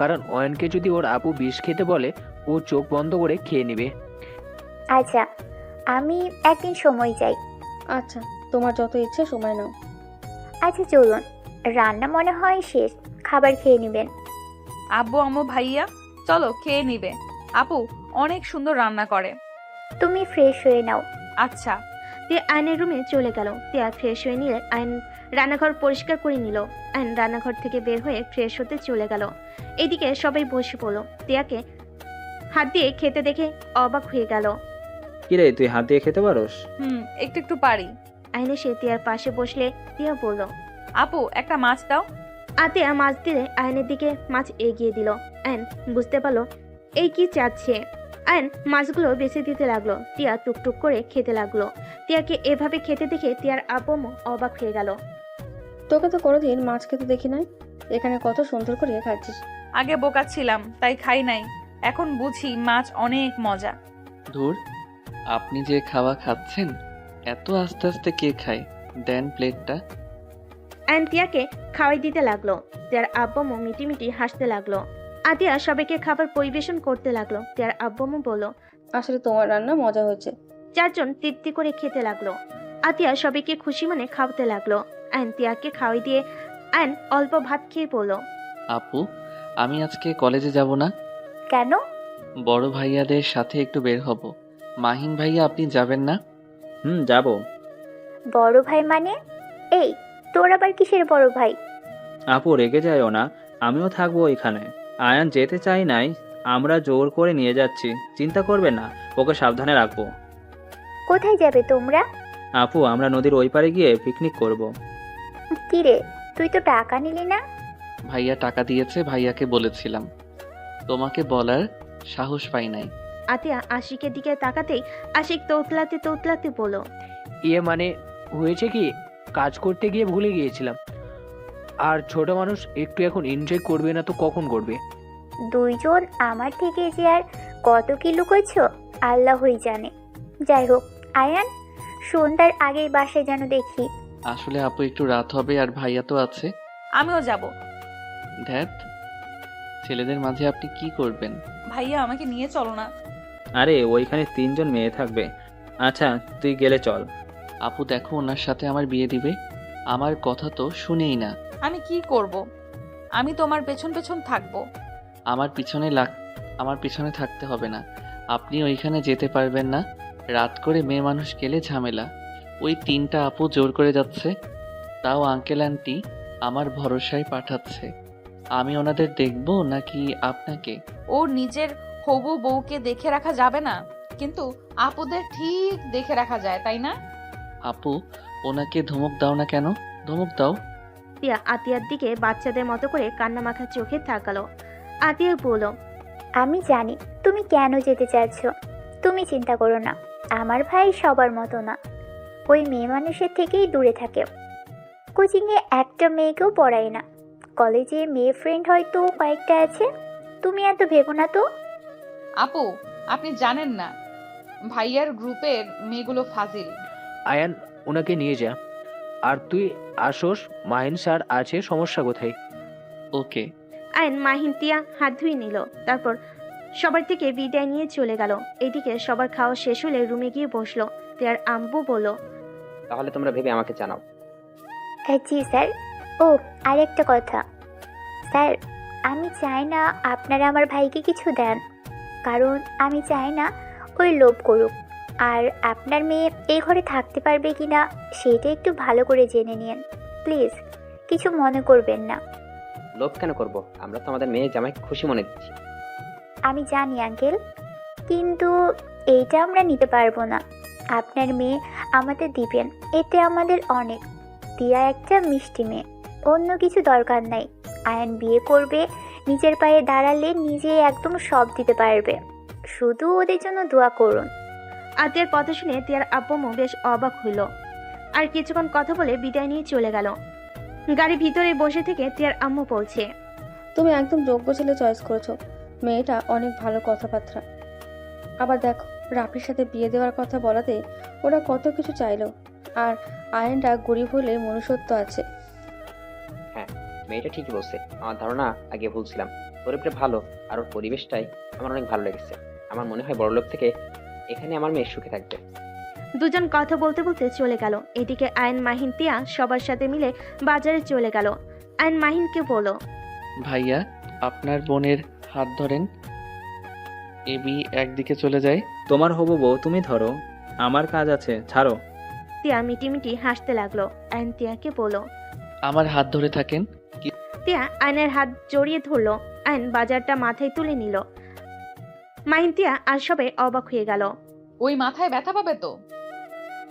কারণ অয়নকে যদি ওর আপু বিষ খেতে বলে ও চোখ বন্ধ করে খেয়ে নেবে। আচ্ছা আমি একদিন সময় চাই। আচ্ছা তোমার যত ইচ্ছে সময় নাও। আচ্ছা চলুন, রান্না মনে হয় শেষ, খাবার খেয়ে নেবেন। আব্বু আম্মু ভাইয়া চলো খেয়ে নিবে, আপু অনেক সুন্দর রান্না করে। তুমি ফ্রেশ হয়ে নাও। আচ্ছা। দিয়ে আয়নের রুমে চলে গেল। তিয়া ফ্রেশ হয়ে নিলে আয়ন রান্নাঘর পরিষ্কার করে নিল। আয়ন রান্নাঘর থেকে বের হয়ে ফ্রেশ হতে চলে গেল। এদিকে সবাই বসে পড়লো। তিয়াকে হাত দিয়ে খেতে দেখে অবাক হয়ে গেল। কিরে তুই হাত দিয়ে খেতে পারোস? একটু একটু পারি। আয়ন এসে তিয়ার পাশে বসলে তিয়া বলল, আপু একটা মাছ দাও। আতিয়া মাছ দিলে আয়নের দিকে মাছ এগিয়ে দিল। আয়ন বুঝতে পারলো এই কি চাচ্ছে। আয়ন মাছগুলো বেছে দিতে লাগলো। তিয়া টুকটুক করে খেতে লাগলো। তিয়াকে এভাবে খেতে দেখে তিয়ার আব্বু অবাক হয়ে গেল। তোকে তো কোনোদিন মাছ খেতে দেখি নাই, এখানে কত সুন্দর করে খাচ্ছিস। আগে বোকা ছিলাম তাই খাই নাই, এখন বুঝি মাছ অনেক মজা। ধুর, আপনি যে খাওয়া খাচ্ছেন এত আস্তে আস্তে কে খায়? দেন প্লেটটা। আয়ন তিয়াকে খাওয়াই দিতে লাগলো। তিয়ার আব্বু মিটিমিটি হাসতে লাগলো। আতিয়া সবাইকে খাবার পরিবেশন করতে লাগলো। তিয়ার আব্বু বলল, আসলে তোমার রান্না মজা হয়েছে। চারজন তৃপ্তি করে খেতে লাগলো। আতিয়া সবাইকে খুশি মনে খাওয়াতে লাগলো। আয়ন তিয়াকে খাওয়াই দিয়ে আয়ন অল্প ভাত খেয়ে বলল, আপু আমি আজকে কলেজে যাব না। কেন? বড় ভাইয়াদের সাথে একটু বের হব। মাহিন ভাইয়া আপনি যাবেন না? যাব। বড় ভাই মানে? এই তোর আবার কিসের বড় ভাই? আপু রেগে যায়ও না, আমিও থাকবো এখানে। আয়ান যেতে চাই নাই, আমরা জোর করে নিয়ে যাচ্ছি, চিন্তা করবেন না, ওকে সাবধানে রাখবো। কোথায় যাবে তোমরা? আপু আমরা নদীর ওই পারে গিয়ে পিকনিক করব। কিরে তুই তো টাকা নিলি না? ভাইয়া টাকা দিয়েছে, ভাইয়াকে বলেছিলাম, তোমাকে বলার সাহস পাই নাই। আতিয়া আশিকের দিকে তাকাতেই আশিক তোতলাতে তোতলাতে বলল, ইয়ে মানে হয়েছে কি, কাজ করতে গিয়ে ভুলে গিয়েছিলাম। আর ছোট মানুষ একটু এখন এনজয় করবে না তো কখন করবে? দুইজন আমার থেকে যে আর কত কি লুকোছো আল্লাহই জানে। যাই হোক আয়ান, সন্ধ্যার আগেই বাসায় যেন দেখি। আসলে আপু একটু রাত হবে আর ভাইয়া তো আছে। আমিও যাব। ধ্যাত, ছেলেদের মাঝে আপনি কি করবেন? ভাইয়া আমাকে নিয়ে চলো না। আরে ওইখানে 3জন মেয়ে থাকবে। আচ্ছা তুই গেলে চল। আপু দেখো, ওনার সাথে আমার বিয়ে দিবে। আমার কথা তো শুনেই না। আমি কি করব? আমি তোমার পেছন পেছন থাকবো। আমার পিছনে থাকতে হবে না। আপনি ওইখানে যেতে পারবেন না। রাত করে মেয়ে মানুষ গেলে ঝামেলা। ওই 3টা আপু জোর করে যাচ্ছে, তাও আঙ্কেল আন্টি আমার ভরসায় পাঠাচ্ছে। আমি ওনাদের দেখব নাকি আপনাকে? ও নিজের হবু বউকে দেখে রাখা যাবে না, কিন্তু আপুদের ঠিক দেখে রাখা যায়, তাই না? আপু, ওনাকে ধমক দাও না কেন? ধমক দাও। তিয়া আতিয়ার দিকে বাচ্চাদের মতো করে কান্নামাখা চোখে তাকালো। আতিয়া বলল, আমি জানি তুমি কেন যেতে চাচ্ছ। তুমি চিন্তা করো না, আমার ভাই সবার মতো না। ওই মেয়ে মানুষের থেকেই দূরে থাকে। কোচিংয়ে একটা মেয়েকেও পড়ায় না। কলেজে মেয়ে ফ্রেন্ড হয়তো কয়েকটা আছে। তুমি এত ভেবো না তো। আপু, আপনি জানেন না ভাইয়ার গ্রুপের মেয়েগুলো ফাজিল। আয়ান, ওনাকে নিয়ে যা। আর তুই আসোস, মাহিন স্যার আছে, সমস্যা কোথায়? ওকে। আয়ন মাহিন তিয়া হাত ধুয়ে নিল, তারপর সবার থেকে বিদায় নিয়ে চলে গেল। এদিকে সবার খাওয়া শেষ হলে রুমে গিয়ে বসলো। তিয়ার আম্মু বলল, তাহলে তোমরা ভেবে আমাকে জানাও। জি স্যার। ও, আরেকটা কথা স্যার, আমি চাই না আপনারা আমার ভাইকে কিছু দেন, কারণ আমি চাই না ওই লোভ করুক। আর আপনার মেয়ে এই ঘরে থাকতে পারবে কিনা সেটা একটু ভালো করে জেনে নিন প্লিজ। কিছু মনে করবেন না। লোভ কেন করব? আমরা তো আমাদের মেয়ে জামাইকে খুশি মনে দিচ্ছি। আমি জানি আঙ্কেল, কিন্তু এইটা আমরা নিতে পারবো না। আপনার মেয়ে আমাদের দিবেন, এতে আমাদের অনেক। তিয়া একটা মিষ্টি মেয়ে, অন্য কিছু দরকার নাই। আয়ান বিয়ে করবে, নিজের পায়ে দাঁড়ালে নিজে একদম সব দিতে পারবে। শুধু ওদের জন্য দোয়া করুন। আতিয়ার কথা শুনে তিয়ার আব্বু বেশ অবাক হইল। আর কিছুক্ষণ কথা বলে বিদায় নিয়ে চলে গেল। গাড়ির ভিতরে বসে থেকে তিয়ার আম্মু বলছে, তুমি একদম যোগ্য ছেলে চয়েস করেছো। মেয়েটা অনেক ভালো কথাবার্তা। আবার দেখো, রাফির সাথে বিয়ে দেওয়ার কথা বলাতে ওরা কত কিছু চাইলো। আর আয়নটা গরিব হলে মনুষ্যত্ব আছে। হ্যাঁ, মেয়েটা ঠিকই বলছে। আমার ধারণা আগে ভুল ছিলাম। গরিবটা ভালো, আর ওর পরিবেশটাই আমার অনেক ভালো লেগেছে। আমার মনে হয় বড়লোক থেকে এখানে আমার মেয়ে সুখে থাকবে। দুজন কথা বলতে বলতে চলে গেল। এদিকে আয়ন মাহিন তিয়া সবার সাথে মিলে বাজারে চলে গেল। আয়ন মাহিনকে বলল, ভাইয়া, আপনার বোনের হাত ধরেন। এবি একদিকে চলে যায়। তোমার হবু বউ তুমি ধরো, আমার কাজ আছে, ছাড়ো। তিয়া মিটিমিটি হাসতে লাগলো। আয়ন তিয়াকে বলল, আমার হাত ধরে থাকেন। তিয়া আয়নের হাত জড়িয়ে ধরলো। আয়ন বাজারটা মাথায় তুলে নিল। মাহিন তিয়া আর সবাই অবাক হয়ে গেল। ওই মাথায় ব্যথা পাবে তো,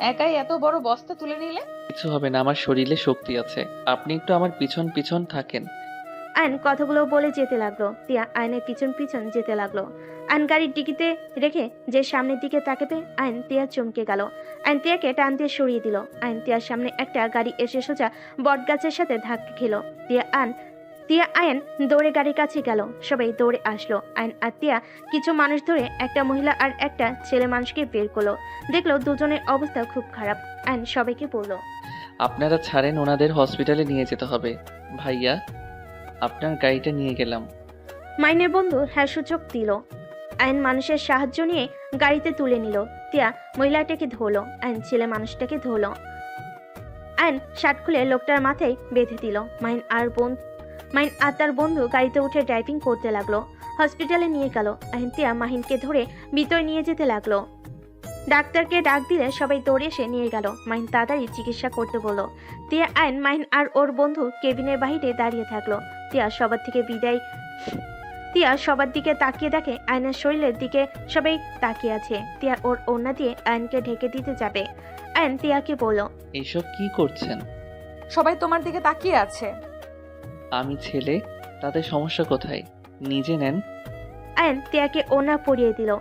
একাই এত বড় বস্তা তুলে নিলে। কিছু হবে না, আমার শরীরে শক্তি আছে। আপনি একটু আমার পিছন পিছন থাকেন। আয়ন কথাগুলো বলে যেতে লাগলো। তিয়া আয়নের পিছন পিছন যেতে লাগলো। আয়ন গাড়ির ডিকিতে রেখে যে সামনের দিকে তাকাবে, আয়ন তিয়া চমকে গেল। আয়ন তিয়াকে টান দিয়ে সরিয়ে দিল। আয়ন তিয়ার সামনে একটা গাড়ি এসে সোজা বটগাছের সাথে ধাক্কা খেলো। তিয়া আয়ন দৌড়ে গাড়ির কাছে গেল। সবাই দৌড়ে আসলো। আয়ন আর তিয়া কিছু মানুষ ধরে একটা মহিলা আর একটা ছেলে মানুষকে বের করলো। দেখলো দুজনের অবস্থা খুব খারাপ। আয়ন সবাইকে বলল, আপনারা ছাড়েন, ওনাদের হসপিটালে নিয়ে যেতে হবে। ভাইয়া, আপনার গাড়িটা নিয়ে গেলাম। মাইনের বন্ধু হ্যাঁ সূচক দিল। আইন মানুষের সাহায্য নিয়ে গাড়িতে তুলে নিল। তিয়া মহিলাটাকে ধরলো। আইন ছেলে মানুষটাকে ধরলো। আইন শার্ট খুলে লোকটার মাথায় বেঁধে দিল। মাইন আর তার বন্ধু গাড়িতে উঠে ড্রাইভিং করতে লাগলো। হসপিটালে নিয়ে গেল। আইন তিয়া মাহিনকে ধরে ভিতরে নিয়ে যেতে লাগলো। ডাক্তারকে ডাক দিলে সবাই দৌড়ে এসে নিয়ে গেল। মাহিন তাড়াতাড়ি চিকিৎসা করতে বলল। তিয়া আইন মাহিন আর ওর বন্ধু কেবিনের বাহিরে দাঁড়িয়ে থাকলো। তিয়া সবার দিকে তাকিয়ে দেখে আয়নের শরীরের দিকে সবাই তাকিয়ে আছে। তিয়া ওর ওড়না দিয়ে আয়নকে ঢেকে দিতে যাবে। আয়ন তিয়াকে বলল, এইসব কি করছেন? সবাই তোমার দিকে তাকিয়ে আছে। আমি ছেলে, তাদের সমস্যা কোথায়? নিজে নেন। আয়ন তিয়াকে ওড়না পরিয়ে দিল।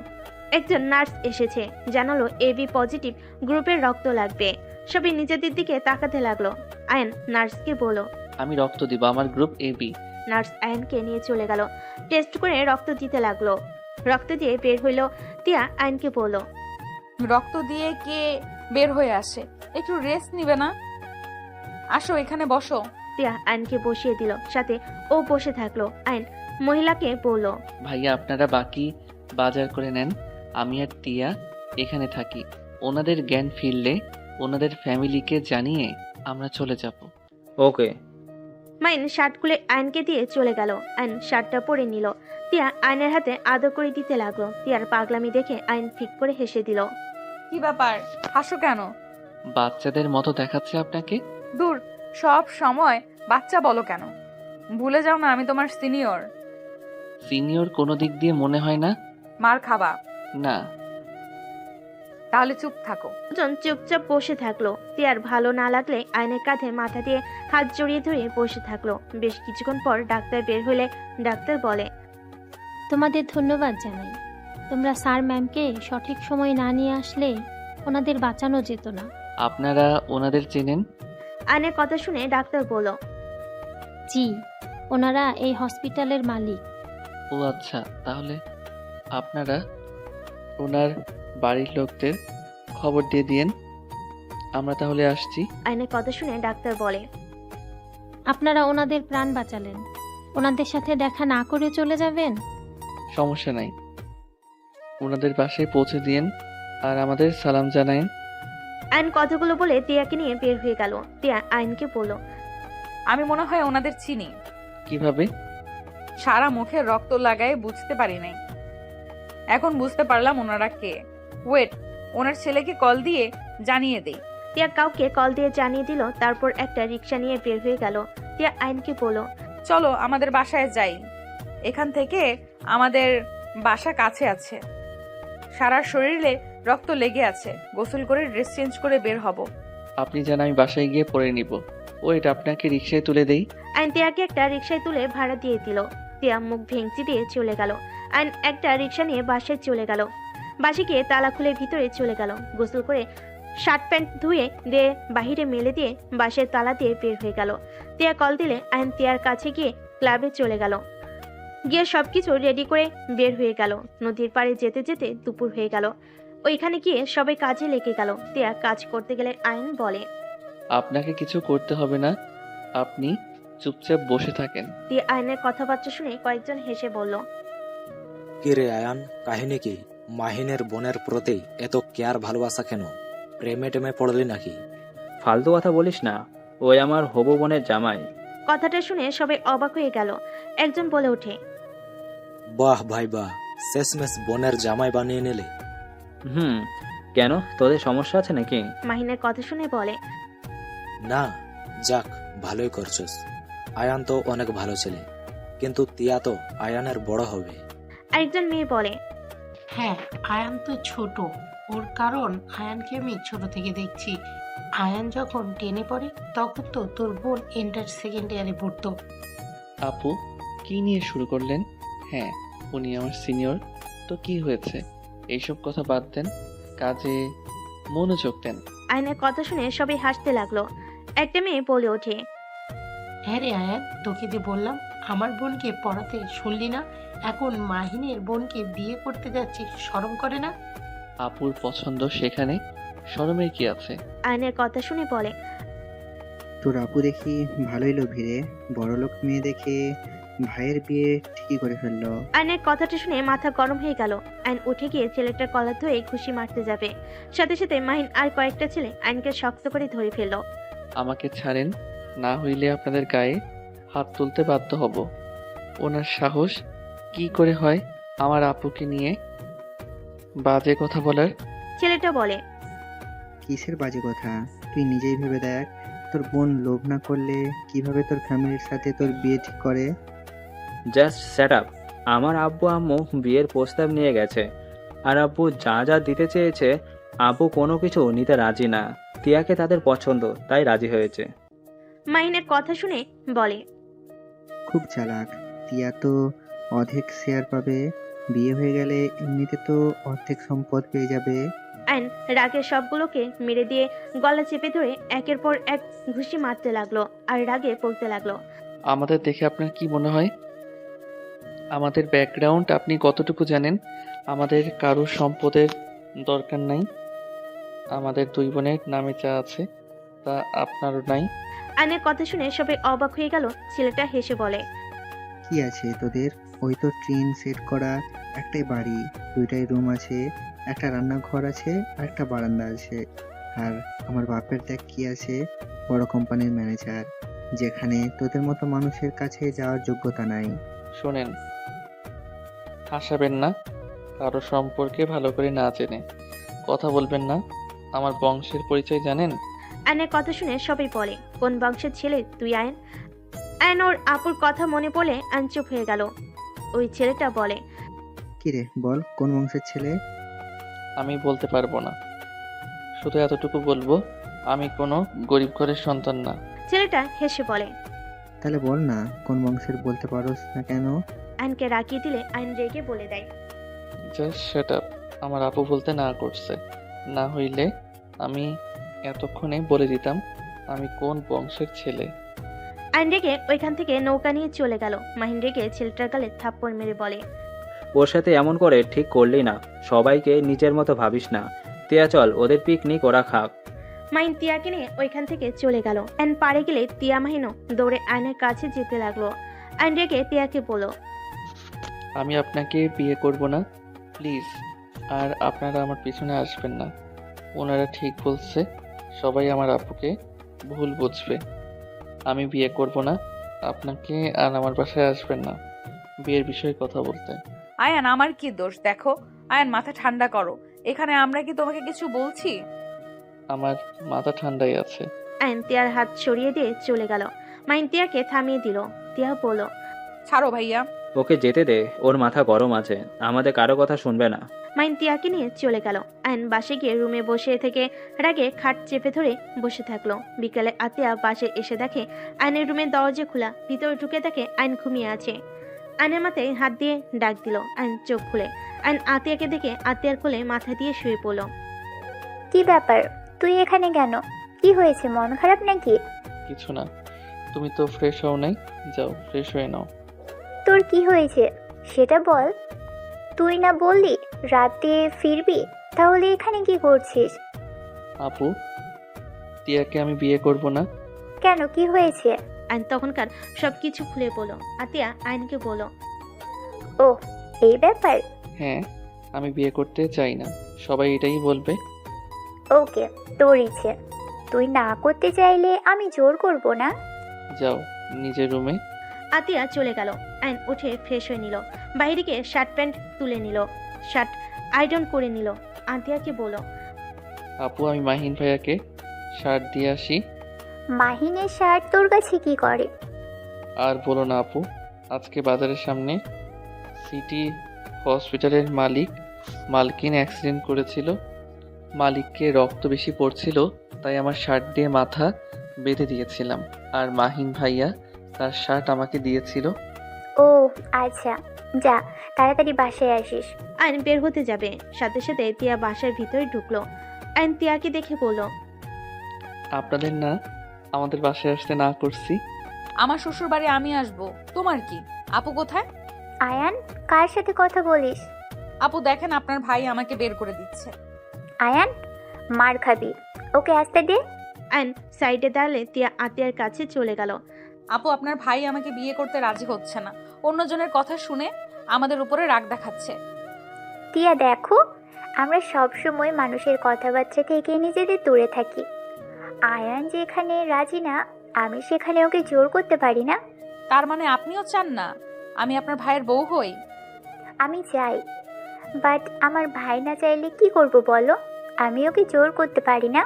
একজন নার্স এসেছে, জানালো এবি পজিটিভ গ্রুপের রক্ত লাগবে। সবাই নিজেদের দিকে তাকাতে লাগলো। আয়ন নার্সকে বলল, আমি রক্ত দিব, আমার গ্রুপ এবি। নার্স আয়নকে নিয়ে চলে গেল। টেস্ট করে রক্ত দিতে লাগলো। রক্ত দিয়ে বের হইল। তিয়া আয়নকে বলল, রক্ত দিয়ে কে বের হয়ে আসে? একটু রেস্ট নিবে না? আসো এখানে বসো। তিয়া আয়নকে বসিয়ে দিল, সাথে ও বসে থাকলো। আয়ন মহিলাকে বলল, ভাইয়া আপনারা বাকি বাজার করে নেন, আমি আর তিয়া এখানে থাকি। ওনাদের জ্ঞান ফিরলে ওনাদের ফ্যামিলিকে জানিয়ে আমরা চলে যাব। ওকে। মাইন শার্ট খুলে আয়নকে দিয়ে চলে গেল। আয়ন শার্টটা পরে নিল। তিয়া আয়নের হাতে আদর করে দিতে লাগলো। তিয়ার পাগলামি দেখে আয়ন ফিক করে হেসে দিল। কি ব্যাপার, হাসো কেন? বাচ্চাদের মতো দেখাচ্ছে আপনাকে। দূর, সব সময় বাচ্চা বলো কেন? ভুলে যাও না আমি তোমার সিনিয়র। সিনিয়র কোনো দিক দিয়ে মনে হয় না। মার খাবা? না। তাহলে চুপ থাকো। দুজন চুপচাপ বসে থাকলো। তিয়ার ভালো না লাগলে আয়নের কাঁধে মাথা দিয়ে হাত জড়িয়ে ধরে বসে থাকলো। বেশ কিছুক্ষণ পর ডাক্তার বের হলে ডাক্তার বলে, তোমাদের ধন্যবাদ জানাই। তোমরা স্যার ম্যামকে সঠিক সময় না নিয়ে আসলে ওনাদের বাঁচানো যেত না। আপনারা ওনাদের চেনেন? আয়নের কথা শুনে ডাক্তার বলল, জি, ওনারা এই হসপিটালের মালিক। ও আচ্ছা, তাহলে আপনারা ওনার বাড়ির লোকদের খবর দিয়ে দিয়েন। আমরা তাহলে আসছি। আয়নের কথা শুনে ডাক্তার বলে, আপনারা ওনাদের প্রাণ বাঁচালেন, ওনাদের সাথে দেখা না করে চলে যাবেন? সমস্যা নাই, ওনাদের বাসায় পৌঁছে দিয়েন আর আমাদের সালাম জানায়েন। আয়ন কথাগুলো বলে তিয়াকে নিয়ে বের হয়ে গেল। তিয়া আয়নকে বলল, আমি মনে হয় ওনাদের চিনি। কিভাবে? সারা মুখে রক্ত লাগায় বুঝতে পারি নাই, এখন বুঝতে পারলাম ওনারা কে। ওয়েট, ওনার ছেলেকে কল দিয়ে জানিয়ে দেই। তিয়া কাউকে কল দিয়ে জানিয়ে দিল। তারপর একটা রিক্সা নিয়ে বের হয়ে গেল। তিয়া আয়নকে বলল, চলো আমাদের বাসায় যাই, এখান থেকে আমাদের বাসা কাছে আছে। সারা শরীরে রক্ত লেগে আছে, গোসল করে ড্রেস চেঞ্জ করে বের হব। আপনি জান, আমি বাসায় গিয়ে পরে নিব। ওইটা আপনাকে রিক্সায় তুলে দেই। আয়ন তিয়াকে একটা রিক্সায় তুলে ভাড়া দিয়ে দিল। তিয়া মুখ ভেঙচি দিয়ে চলে গেল। আয়ন একটা রিক্সা নিয়ে বাসায় চলে গেল। বাসে গিয়ে তালা খুলে ভিতরে চলে গেল। গোসল করে শার্ট প্যান্ট ধুয়ে দিয়ে বাহিরে মেলে দিয়ে বাসের তালা দিয়ে বের হয়ে গেল। তিয়া কল দিলে আয়ন তিয়ার কাছে গিয়ে ক্লাবে চলে গেল। গিয়ে সবকিছু রেডি করে বের হয়ে গেল। নদীর পাড়ে যেতে যেতে দুপুর হয়ে গেল। ওইখানে গিয়ে সবাই কাজে লেগে গেল। তিয়া কাজ করতে গেলে আয়ন বলে, আপনাকে কিছু করতে হবে না, আপনি চুপচাপ বসে থাকেন। তিয়া আয়নের কথাবার্তা শুনে কয়েকজন হেসে বলল, কি রে আয়ান, কাহিনী কি? মাহিনের বোনের প্রতি এত কেয়ার ভালোবাসা কেন? প্রেমে টেমে পড়লি নাকি? ফালতু কথা বলিস না, ওই আমার হবু বোনের জামাই। কথাটা শুনে সবাই অবাক হয়ে গেল। একজন বলে ওঠে, বাহ ভাই বাহ, শেষমেশ বোনের জামাই বানিয়ে নিলে। কেন, তোদের সমস্যা আছে নাকি? মাহিনের কথা শুনে বলে, না, যাক ভালোই করছস। আয়ান তো অনেক ভালো ছেলে, কিন্তু তিয়া তো আয়ানের বড় হবে। আরেকজন মেয়ে বলে, হ্যাঁ, আয়ান তো ছোট, ওর কারণ আয়ানকে আমি ছোট থেকে দেখছি। আয়ান যখন টেনে পড়ে তখন তো তোর বোন ইন্টার সেকেন্ড ইয়ারে পড়তো। আপু, কি নিয়ে শুরু করলেন? হ্যাঁ, উনি আমার সিনিয়র, তো কি হয়েছে? এইসব কথা বাদ দেন, কাজে মনোযোগ দেন। আয়নের কথা শুনে সবাই হাসতে লাগলো। একটা মেয়ে বলে ওঠে, হ্যাঁ রে আয়ান, তোকে যে বললাম আমার বোনকে পড়াতে, শুনলি না? এখন মাহিনের বোনকে বিয়ে করতে যাচ্ছিস, শরম করে না? আপুর পছন্দ, সেখানে শরমের কি আছে? আয়নের কথা শুনে বলে, তোর আপু দেখি ভালোই লোভী রে, বড়লোক মেয়ে দেখে ভাইয়ের বিয়ে ঠিকই করে ফেললো। আয়নের কথাটা শুনে মাথা গরম হয়ে গেল। আয়ন উঠে গিয়ে ছেলেটার কলার ধরে ঘুষি মারতে যাবে। সাথে সাথে মাহিন আর কয়েকটা ছেলে আয়নকে শক্ত করে ধরে ফেললো। আমাকে ছাড়েন, না হইলে আপনাদের গায়ে হাত তুলতে বাধ্য হব। ওনার সাহস কি করে হয় আমার আপুকে নিয়ে বাজে কথা বলার? ছেলেটা বলে, কিসের বাজে কথা? তুই নিজেই ভেবে দেখ, তোর বোন লোভ না করলে কিভাবে তোর ফ্যামিলির সাথে তোর বিয়ে ঠিক করে? Just set up. আমার আব্বু আম্মু বিয়ের প্রস্তাব নিয়ে গেছে, আর আব্বু যা যা দিতে চেয়েছে আব্বু কোনো কিছু নিতে রাজি না। তিয়াকে তাদের পছন্দ, তাই রাজি হয়েছে। মাহিনের কথা শুনে বলে, খুব চালাক। তিয়া তো অর্ধেক শেয়ার পাবে, বিয়ে হয়ে গেলে এমনিতে তো অর্ধেক সম্পদ পেয়ে যাবে। আয়ন রাগে সবগুলোকে মেরে দিয়ে গলা চেপে ধরে একের পর এক ঘুষি মারতে লাগলো আর রাগে পড়তে লাগলো। আমাদের দেখে আপনার কি মনে হয়? আমাদের ব্যাকগ্রাউন্ড আপনি কতটুকু জানেন? আমাদের কারো সম্পদের দরকার নাই। আমাদের দুই বোনের নামে যা আছে তা আপনারও নাই। আয়নের কথা শুনে সবাই অবাক হয়ে গেল। ছেলেটা হেসে বলে, কি আছে তোদের? ওই তো ট্রেন সেট করা একটাই বাড়ি, দুইটাই রুম আছে, একটা রান্নাঘর আছে আর একটা বারান্দা আছে। আর আমার বাপের দেখ কি আছে, বড় কোম্পানির ম্যানেজার, যেখানে তোদের মতো মানুষের কাছে যাওয়ার যোগ্যতা নাই। শোনেন, হাসাবেন না, কারো সম্পর্কে ভালো করে না জেনে কথা বলবেন না। আমার বংশের পরিচয় জানেন? আয়নের কথা শুনে সবাই বলে, কোন বংশের ছেলে তুই আয়ন? আয়ন ওর আপুর কথা মনে পড়লে আয়ন চুপ হয়ে গেল। ওই ছেলেটা বলে, কিরে বল, কোন বংশের ছেলে? আমি বলতে পারবো না, শুধু এতটুকু বলবো, আমি কোনো গরিব ঘরের সন্তান না। ছেলেটা হেসে বলে, তাহলে বল না কোন বংশের, বলতে পারোস না কেন? আয়নকে রাগিয়ে দিলে আয়ন রেগে বলে দেয়, জাস্ট শাট আপ। আমার আপু বলতে না করছে, না হইলে আমি এতক্ষণে বলে দিতাম আমি কোন বংশের ছেলে। আয়ন রেগে ওইখান থেকে নৌকা নিয়ে চলে গেল। মাহিন রেগে ছেলেটার গালে থাপ্পড় মেরে বলে, ওর সাথে এমন করে ঠিক করলি না। সবাইকে নিজের মতো ভাবিস না। তিয়া চল, ওদের পিকনিক ওরা খাক। মাহিন তিয়াকে নিয়ে ওইখান থেকে চলে গেল। আয়ন পারে গেলে তিয়া মাহিনও দৌড়ে আয়নের কাছে যেতে লাগলো। আয়ন রেগে তিয়াকে বলল, আমি আপনাকে বিয়ে করব না, প্লিজ। আর আপনারা আমার পিছনে আসবেন না। ওনারা ঠিক বলছে, সবাই আমার আপুকে ভুল বুঝবে। আমি বিয়ে করব না, আপনাকে আর আমার বাসায় আসবেন না বিয়ের বিষয়ে কথা বলতে। আয়ান, আমার কি দোষ? দেখো আয়ান, মাথা ঠান্ডা করো। এখানে আমরা কি তোমাকে কিছু বলছি? আমার মাথা ঠান্ডাই আছে। আয়ন তিয়ার হাত সরিয়ে দিয়ে চলে গেল। মাহিন তিয়াকে থামিয়ে দিল। তিয়া বলল, ছাড়ো ভাইয়া। ওকে যেতে দে, ওর মাথা গরম আছে, আমাদের কারো কথা শুনবে না। মাহিন তিয়াকে নিয়ে চলে গেল। আয়ন বাসে গিয়ে রুমে বসে থেকে রাগে খাট চেপে ধরে বসে থাকলো। বিকালে আতিয়া বাসে এসে দেখে আয়নের রুমের দরজা খোলা। ভিতরে ঢুকে দেখে আয়ন ঘুমিয়ে আছে। আয়নের মাথায় হাত দিয়ে ডাক দিল। আয়ন চোখ খুলে আয়ন আতিয়াকে দেখে আতিয়ার কোলে মাথা দিয়ে শুয়ে পড়ল। কি ব্যাপার, তুই এখানে কেন? কি হয়েছে, মন খারাপ নাকি? কিছু না, তুমি তো ফ্রেশ হও নাই, যাও ফ্রেশ হয়ে নাও। তোর কি হয়েছে সেটা বল। তুই না বললি রাতে ফিরবি, তাহলে এখানে কি করছিস? আপু, টিয়াকে আমি বিয়ে করব না। কেন, কি হয়েছে? আয়ন তখনকার সবকিছু খুলে বলো। আতিয়া আয়নকে বলো, ও এই ব্যাপার। হ্যাঁ, আমি বিয়ে করতে চাই না, সবাই এটাই বলবে। ওকে, তোর ইচ্ছে। তুই না করতে চাইলে আমি জোর করব না। যাও নিজের রুমে। আতিয়া চলে গেল। আয়ন উঠে ফ্রেশ হয়ে নিল। বাইরে গিয়ে শার্ট প্যান্ট তুলে নিল, শার্ট আয়রন করে নিল। আতিয়াকে বলো, আপু, আমি মাহিন ভাইয়াকে শার্ট দিয়ে আসি। মাহিনের শার্ট তোর কাছে কি করে? আর বলো না আপু, আজকে বাজারের সামনে সিটি হসপিটালের মালকিন অ্যাক্সিডেন্ট করেছিল। মালিককে রক্ত বেশি পড়ছিল, তাই আমার শার্ট দিয়ে মাথা বেঁধে দিয়েছিলাম, আর মাহিন ভাইয়া তার শার্ট আমাকে দিয়েছিল। ও আচ্ছা, যা তাড়াতাড়ি বাসায় আসিস। আয়ন বের হতে যাবে, সাথে সাথে তিয়া বাসার ভিতরে ঢুকলো। আয়ন তিয়াকে দেখে বলল, আপনাদের না আমাদের বাসায় আসতে না করছি? আমার শ্বশুর বাড়ি আমি আসবো, তোমার কি? আপু কোথায়? আয়ান, কার সাথে কথা বলিস? আপু দেখেন, আপনার ভাই আমাকে বের করে দিচ্ছে। আয়ান, মার খাবি, ওকে আসতে দে। আয়ন সাইডে দাঁড়ালে তিয়া আতিয়ার কাছে চলে গেল। আপু, আপনার ভাই আমাকে বিয়ে করতে রাজি হচ্ছে না, অন্যজনের কথা শুনে আমাদের উপরে রাগ দেখাচ্ছে। টিয়া দেখো, আমরা সব সময় মানুষের কথাবার্তা থেকে নিজেদের দূরে থাকি। আয়ান যেখানে রাজি না, আমি সেখানে ওকে জোর করতে পারি না। তার মানে আপনিও চান না আমি আপনার ভাইয়ের বউ হই? আমি চাই, বাট আমার ভাই না চাইলে কি করব বলো? আমি ওকে জোর করতে পারি না।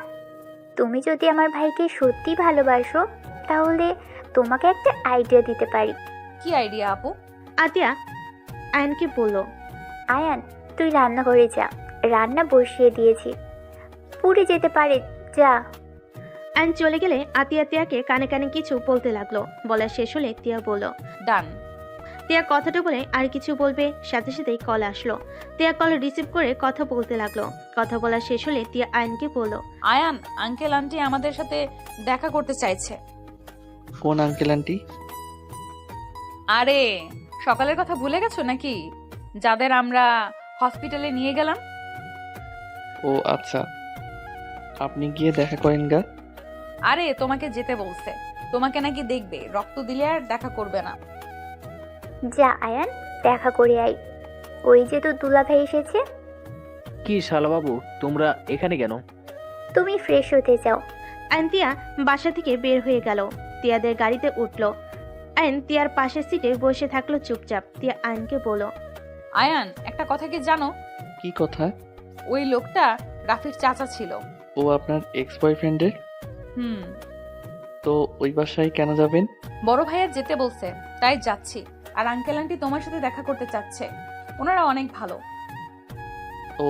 তুমি যদি আমার ভাইকে সত্যি ভালোবাসো, তাহলে তোমাকে একটা আইডিয়া দিতে পারি। কি আইডিয়া আপু? আতিয়া আয়নকে বলল, আয়ান, তুই রান্নাঘরে যা, রান্না বসিয়ে দিয়েছি, পুড়ে যেতে পারে, যা। আয়ন চলে গেলে আতিয়া তিয়াকে কানে কানে কিছু বলতে লাগলো। বলা শেষ হলে তিয়া বলল, ডান। তিয়া কথাটা বলে আর কিছু বলবে, সাথে সাথেই কল আসলো। তিয়া কল রিসিভ করে কথা বলতে লাগলো। কথা বলা শেষ হলে তিয়া আয়নকে বলল, আয়ান, আঙ্কেল আন্টি আমাদের সাথে দেখা করতে চাইছে। কোন আঙ্কেল আন্টি? আরে সকালের কথা ভুলে গেছো নাকি, যাদের আমরা হসপিটালে নিয়ে গেলাম? ও আচ্ছা, আপনি গিয়ে দেখা করেন গা। আরে তোমাকে যেতে বলছে, তোমাকে নাকি দেখবে, রক্ত দিলে আর দেখা করবে না। যা আয়ান, দেখা করে আই। ওই যে তোর দুলাভাই এসেছে। কি শালাবাবু, তোমরা এখানে কেন? তুমি ফ্রেশ হতে যাও। আয়ন তিয়া বাসা থেকে বের হয়ে গেল। তিয়াদের গাড়িতে উঠলো। আয়ন তিয়ার পাশের সিটে বসে থাকলো চুপচাপ। তিয়া আয়নকে বলল, আয়ান, একটা কথা কি জানো? কি কথা? ওই লোকটা রাফির চাচা ছিল। ও আপনার এক্স বয়ফ্রেন্ডের? হুম। তো ওই বাসায় কেন যাবেন? বড় ভাইয়া যেতে বলছে, তাই যাচ্ছি। আর আঙ্কেল আন্টি তোমার সাথে দেখা করতে চাচ্ছে, ওনারা অনেক ভালো। ও।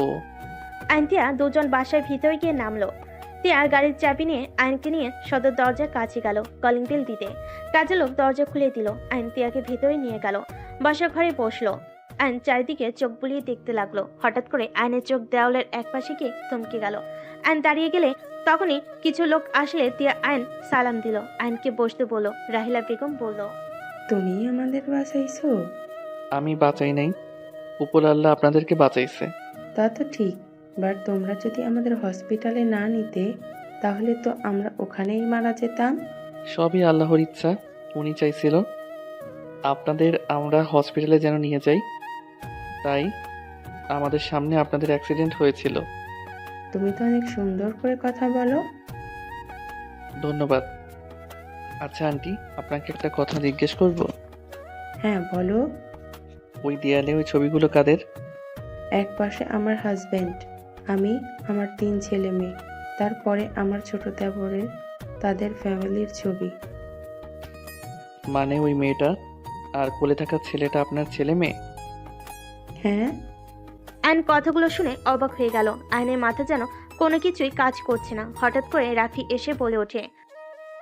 আয়ন তিয়া দুজন বাসার ভিতরে গিয়ে নামলো। তিয়া গাড়ির চাবি নিয়ে আয়নকে নিয়ে সদর দরজার কাছে গেল কলিং বেল দিতে। কাজের লোক দরজা খুলে দিল। আয়ন তিয়াকে ভেতরে নিয়ে গেল, বাসা ঘরে বসলো। আয়ন চারিদিকে চোখ বুলিয়ে দেখতে লাগলো। হঠাৎ করে আয়নের চোখ দেওয়ালের এক পাশে গিয়ে থমকে গেল। আয়ন দাঁড়িয়ে গেলে তখনই কিছু লোক আসলে তিয়া আয়ন সালাম দিল। আয়নকে বসতে বলল। রাহিলা বেগম বলল, তুমি আমাদের বাঁচাইছো? আমি বাঁচাই নাই, উপর আল্লাহ আপনাদেরকে বাঁচাইছে। তা তো ঠিক, বাট তোমরা যদি আমাদের হসপিটালে না নিতে তাহলে তো আমরা ওখানেই মারা যেতাম। সবই আল্লাহর ইচ্ছা, উনি চাইছিল আপনাদের আমরা হসপিটালে যেন নিয়ে যাই, তাই আমাদের সামনে আপনাদের অ্যাক্সিডেন্ট হয়েছিল। তুমি তো অনেক সুন্দর করে কথা বলো। ধন্যবাদ। আচ্ছা আন্টি, আপনাকে একটা কথা জিজ্ঞেস করব? হ্যাঁ বলো। ওই দেয়ালে ওই ছবিগুলো কাদের? এক পাশে আমার হাজবেন্ড, আমি, আমার 3 ছেলে মেয়ে, তারপরে আমার ছোট দেবরের, তাদের ফ্যামিলির ছবি। মানে ওই মেয়েটা আর কোলে থাকা ছেলেটা আপনার ছেলে মেয়ে? হ্যাঁ। আয়ন কথাগুলো শুনে অবাক হয়ে গেল। আয়নের মাথা যেন কোনো কিছুই কাজ করছে না। হঠাৎ করে রাফি এসে বলে ওঠে,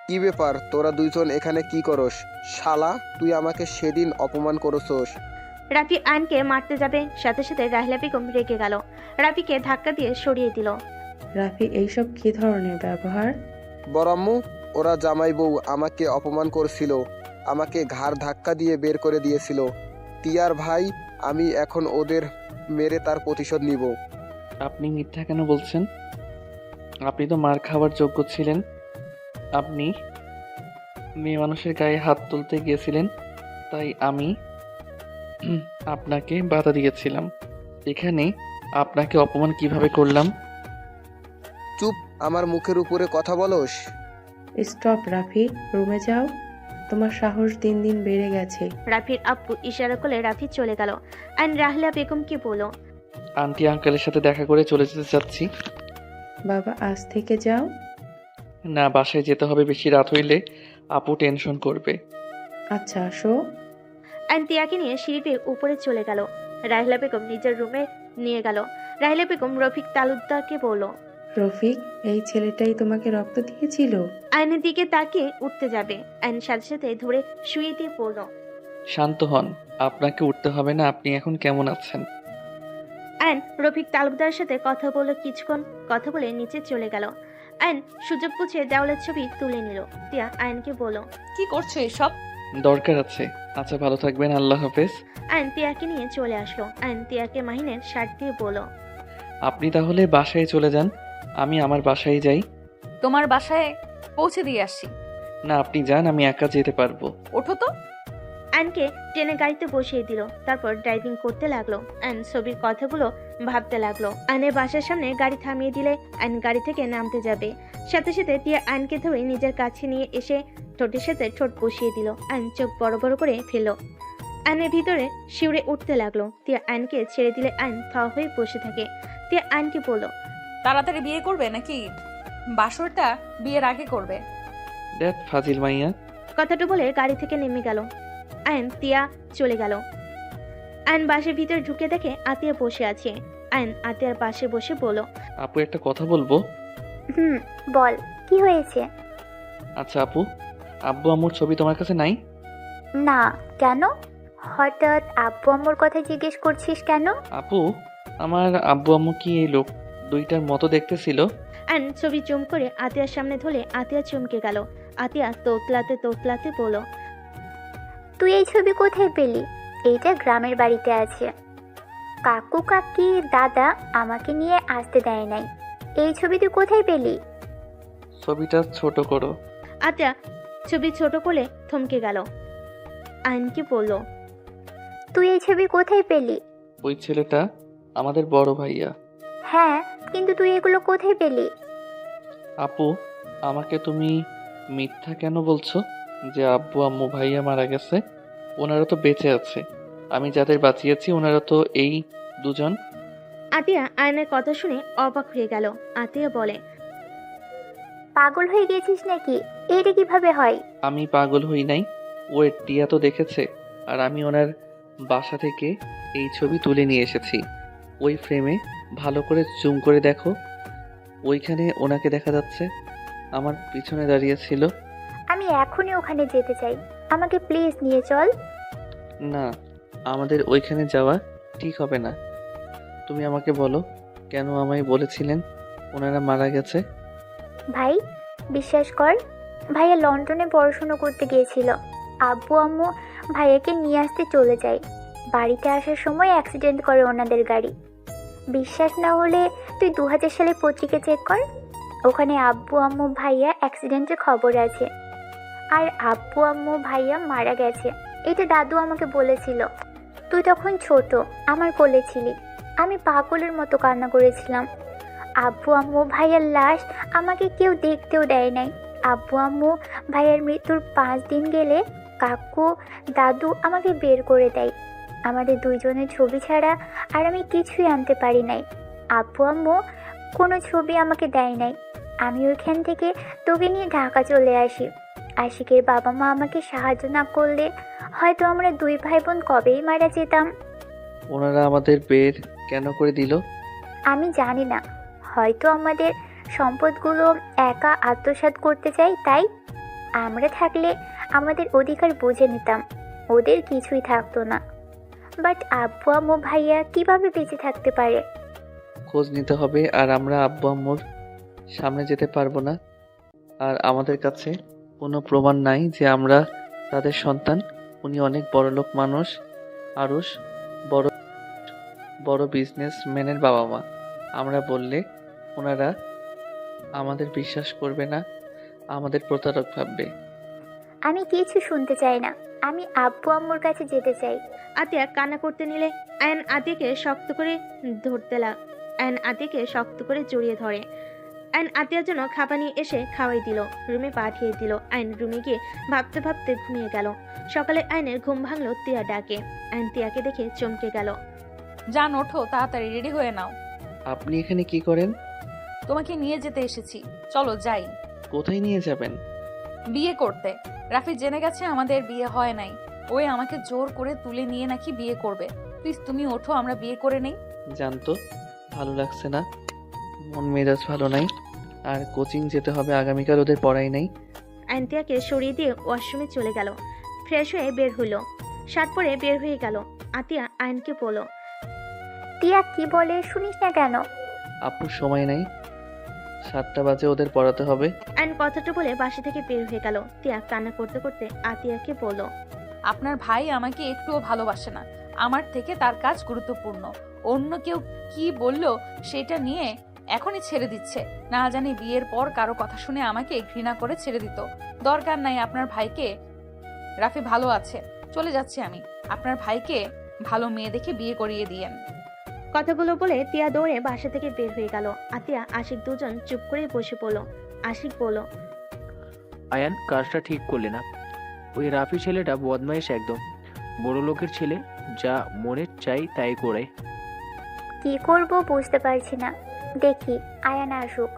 কি ব্যাপার, তোরা দুইজন এখানে কি করস? শালা, তুই আমাকে সেদিন অপমান করছস। রাফি আয়নকে মারতে যাবে, সাথে সাথে রাহিলা বেগম রেগে গেল। রাফিকে ধাক্কা দিয়ে সরিয়ে দিল। রাফি, এইসব কি ধরনের ব্যবহার? বড়াম্মু, ওরা জামাই বউ আমাকে অপমান করছিল, আমাকে ঘাড় ধাক্কা দিয়ে বের করে দিয়েছিল। তিয়ার ভাই, আমি এখন ওদের মেরে তার প্রতিশোধ নিব। আপনি মিথ্যা কেন বলছেন? আপনি তো মার খাওয়ার যোগ্য ছিলেন। আপনি মেয়ে মানুষের গায়ে হাত তুলতে গিয়েছিলেন, তাই আমি আপনাকে বাধা দিয়েছিলাম। এখানে আপনাকে অপমান কিভাবে করলাম? চুপ, আমার মুখের উপরে কথা বলস। স্টপ রাফি, রুমে যাও, তোমার সাহস দিন দিন বেড়ে গেছে। রাফির আব্বু ইশারা করলে রাফি চলে গেল। আয়ন রাহিলা বেগমকে বলল, আন্টি আঙ্কেলের সাথে দেখা করে চলে যেতে চাচ্ছি। বাবা, আজ থেকে যাও। না, বাসায় যেতে হবে, বেশি রাত হইলে আপু টেনশন করবে। আচ্ছা আসো। আয়ন তিয়াকে নিয়ে সিঁড়ি বেয়ে উপরে চলে গেল। রাহিলা বেগম নিজের রুমে নিয়ে গেল। রাহিলা বেগম রফিক তালুকদারকে বলল, রফিক, এই ছেলেটাই তোমাকে রক্ত দিয়েছিল? আয়নের দিকে তাকিয়ে উঠতে যাবে, আয়ন সাথে সাথে ধরে শুয়ে দিয়ে বলল, শান্ত হন, আপনাকে উঠতে হবে না। আপনি এখন কেমন আছেন? আয়ন রফিক তালুকদারের সাথে কথা বলল কিছুক্ষণ। কথা বলে নিচে চলে গেল। আয়ন সুযোগ বুঝে দেওয়ালের ছবি তুলে নিল। তিয়া আয়নকে বলল, কি করছো এসব? দরকার আছে। আচ্ছা, ভালো থাকবেন, আল্লাহ হাফেজ। আয়ন তিয়াকে নিয়ে চলে আসলো। আয়ন তিয়াকে মাহিনের শার্ট দিয়ে বলল, আপনি তাহলে বাসায় চলে যান, আমি আমার বাসায় যাই। তোমার বাসায় পৌঁছে দিয়ে আসছি। না, আপনি যান, আমি একা যেতে পারবো। ওঠো তো। আয়নকে ট্রেনে গাড়িতে বসিয়ে দিল। তারপর ড্রাইভিং করতে লাগলো। আয়ন ছবির কথাগুলো ভাবতে লাগলো। আয়নের বাসার সামনে গাড়ি থামিয়ে দিলে আয়ন গাড়ি থেকে নামতে যাবে। সাথে সাথে তিয়া আয়নকে ধরে নিজের কাছে নিয়ে এসে ঠোঁটের সাথে ঠোঁট বসিয়ে দিল। আয়ন চোখ বড় বড় করে ফেলল। আয়নের ভিতরে শিউরে উঠতে লাগলো। তিয়া আয়নকে ছেড়ে দিলে আয়ন থ হয়ে বসে থাকে। তিয়া আয়নকে বলল, তাড়াতাড়ি বিয়ে করবে নাকি বাসরটা বিয়ের আগে করবে? দেখ ফাজিল মাইয়া। কথাটা বলে গাড়ি থেকে নেমে গেল। আয়ন তিয়া চলে গেল। আয়ন বাসের ভিতরে ঢুকে দেখে আতিয়া বসে আছে। আয়ন আতিয়ার পাশে বসে বলল, আপু, একটা কথা বলবো? বল, কি হয়েছে? আচ্ছা আপু, আব্বু আম্মুর ছবি তোমার কাছে নাই? না, কেন? হঠাৎ আব্বু আম্মুর কথা জিজ্ঞেস করছিস কেন? আপু, আমার আব্বু আম্মু কি এই লোক দুইটার মতো দেখতে ছিল? আয়ন ছবি জুম করে আতিয়ার সামনে ধরে আতিয়া চমকে গেল। আতিয়া তোতলাতে তোতলাতে বলল, তুই এই ছবি কোথায় পেলি? এইটা গ্রামের বাড়িতে আছে। কাকু কাকি দাদা আমাকে নিয়ে আসতে দেয় নাই। এই ছবি তুই কোথায় পেলি? ছবিটা ছোট করো। আতিয়া ছবি ছোট করলে থমকে গেল। আয়নকে বলল, তুই এই ছবি কোথায় পেলি? ওই ছেলেটা আমাদের বড় ভাইয়া। হ্যাঁ, কিন্তু তুই এগুলো কোথায় পেলি? আপু, আমাকে তুমি মিথ্যা কেন বলছো যে আব্বু আম্মু ভাইয়া মারা গেছে? ওনারা তো বেঁচে আছে। আমি যাদের বাঁচিয়েছি ওনারা তো এই দুজন। আতিয়া আয়নের কথা শুনে অবাক হয়ে গেল। আতিয়া বলে, পাগল হয়ে গেছিস নাকি? এটা কিভাবে হয়? আমি পাগল হই নাই। ওর টিয়া তো দেখেছে। আর আমি ওনার বাসা থেকে এই ছবি তুলে নিয়ে এসেছি। ওই ফ্রেমে ভালো করে জুম করে দেখো, ওইখানে ওনাকে দেখা যাচ্ছে। আমার পিছনে দাঁড়িয়ে ছিল। আমি এখনই ওখানে যেতে চাই, আমাকে প্লিজ নিয়ে চল। না, আমাদের ওইখানে যাওয়া ঠিক হবে না। তুমি আমাকে বলো, কেন আমায় বলেছিলেন ওনারা মারা গেছে? ভাই, বিশ্বাস কর, ভাইয়া লন্ডনে পড়াশোনা করতে গিয়েছিল। আব্বু আম্মু ভাইয়াকে নিয়ে আসতে চলে যায়। বাড়িতে আসার সময় অ্যাক্সিডেন্ট করে ওনাদের গাড়ি। বিশ্বাস না হলে তুই 2000 সালের পত্রিকা চেক কর, ওখানে আব্বু আম্মু ভাইয়া অ্যাক্সিডেন্টের খবর আছে। আর আব্বু আম্মু ভাইয়া মারা গেছে, এটা দাদু আমাকে বলেছিল। তুই তখন ছোট, আমার কোলে ছিলি। আমি পাগলের মতো কান্না করেছিলাম। আব্বু আম্মু ভাইয়ার লাশ আমাকে কেউ দেখতেও দেয় নাই। আব্বু আম্মু ভাইয়ার মৃত্যুর 5 দিন গেলে কাকু দাদু আমাকে বের করে দেয়। আমাদের দুইজনের ছবি ছাড়া আর আমি কিছুই আনতে পারি নাই। আব্বু আম্মু কোনো ছবি আমাকে দেয় নাই। আমি ওইখান থেকে তোকে নিয়ে ঢাকা চলে আসি। আশিকের বাবা মা আমাকে সাহায্য না করলে হয়তো আমরা 2 ভাই বোন কবেই মারা যেতাম। ওনারা আমাদের বের কেন করে দিল? আমি জানি না, হয়তো আমাদের সম্পদগুলো একা আত্মসাৎ করতে চাই, তাই। আমরা থাকলে আমাদের অধিকার বুঝে নিতাম, ওদের কিছুই থাকতো না। বাট আব্বু আম্মু ভাইয়া কিভাবে বেঁচে থাকতে পারে? খোঁজ নিতে হবে। আর আমরা আব্বু আম্মুর সামনে যেতে পারবো না। আর আমাদের কাছে কোনো প্রমাণ নাই যে আমরা তাদের সন্তান। উনি অনেক বড়লোক মানুষ, আরুষ বড় বড় বিজনেসম্যানের বাবা মা। আমরা বললে ওনারা আমাদের বিশ্বাস করবে না, আমাদের প্রতারক ভাববে। আমি কিছু শুনতে চাই না, আমি আব্বু আম্মুর কাছে যেতে চাই। আতিয়া কান্না করতে নিলে আয়ন আতিয়াকে শক্ত করে আয়ন আতিয়াকে শক্ত করে জড়িয়ে ধরে। আয়ন আতিয়ার জন্য খাবার নিয়ে এসে খাওয়াই দিল, রুমে পাঠিয়ে দিল। আয়ন রুমে গিয়ে ভাবতে ভাবতে ঘুমিয়ে গেল। সকালে আয়নের ঘুম ভাঙলো তিয়া ডাকে। আয়ন তিয়াকে দেখে চমকে গেল। যান, ওঠো, তাড়াতাড়ি রেডি হয়ে নাও। আপনি এখানে কি করেন? তোমাকে নিয়ে যেতে এসেছি, চলো যাই। কোথায় নিয়ে যাবেন? বিয়ে করতে। রাফি জেনে গেছে আমাদের বিয়ে হয় নাই। ওই আমাকে জোর করে তুলে নিয়ে নাকি বিয়ে করবে। প্লিজ তুমি ওঠো, আমরা বিয়ে করে নেই। জানতো ভালো লাগছে না, মন মেজাজ ভালো নাই। আর কোচিং যেতে হবে আগামীকাল, ওদের পড়াই নাই। আয়ন তিয়াকে সরিয়ে দিয়ে ওয়াশরুমে চলে গেল। ফ্রেশ হয়ে বের হইল, শার্ট পরে বের হয়ে গেল। আতিয়া আয়নকে বলল, টিয়া কি বলে শুনিস না কেন? আপুর সময় নাই, 7টা বাজে ওদের পড়াতে হবে। আয়ন কথাটা বলে বাসা থেকে বের হয়ে গেল। তিয়া কান্না করতে করতে আতিয়াকে বলল, আপনার ভাই আমাকে একটুও ভালোবাসে না। আমার থেকে তার কাজ গুরুত্বপূর্ণ। অন্য কেউ কি বলল সেটা নিয়ে এখনই ছেড়ে দিচ্ছে। না জানি বিয়ের পর কারো কথা শুনে আমাকে ঘৃণা করে ছেড়ে দিত। দরকার নাই আপনার ভাইকে। রাফি ভালো আছে, চলে যাচ্ছি আমি। আপনার ভাইকে ভালো মেয়ে দেখে বিয়ে করিয়ে দিয়েন। কথাগুলো বলে তিয়া দৌড়ে বাসা থেকে বের হয়ে গেল। আতিয়া আশিক দুজন চুপ করে বসে পড়ল। আশিক বলল, আয়ান, কাজটা ঠিক করলে না। ওই রাফি ছেলেটা বদমাইশ একদম, বড় লোকের ছেলে, যা মনে চাই তাই করে। কি করব বুঝতে পারছি না, দেখি আয়ান আসুক।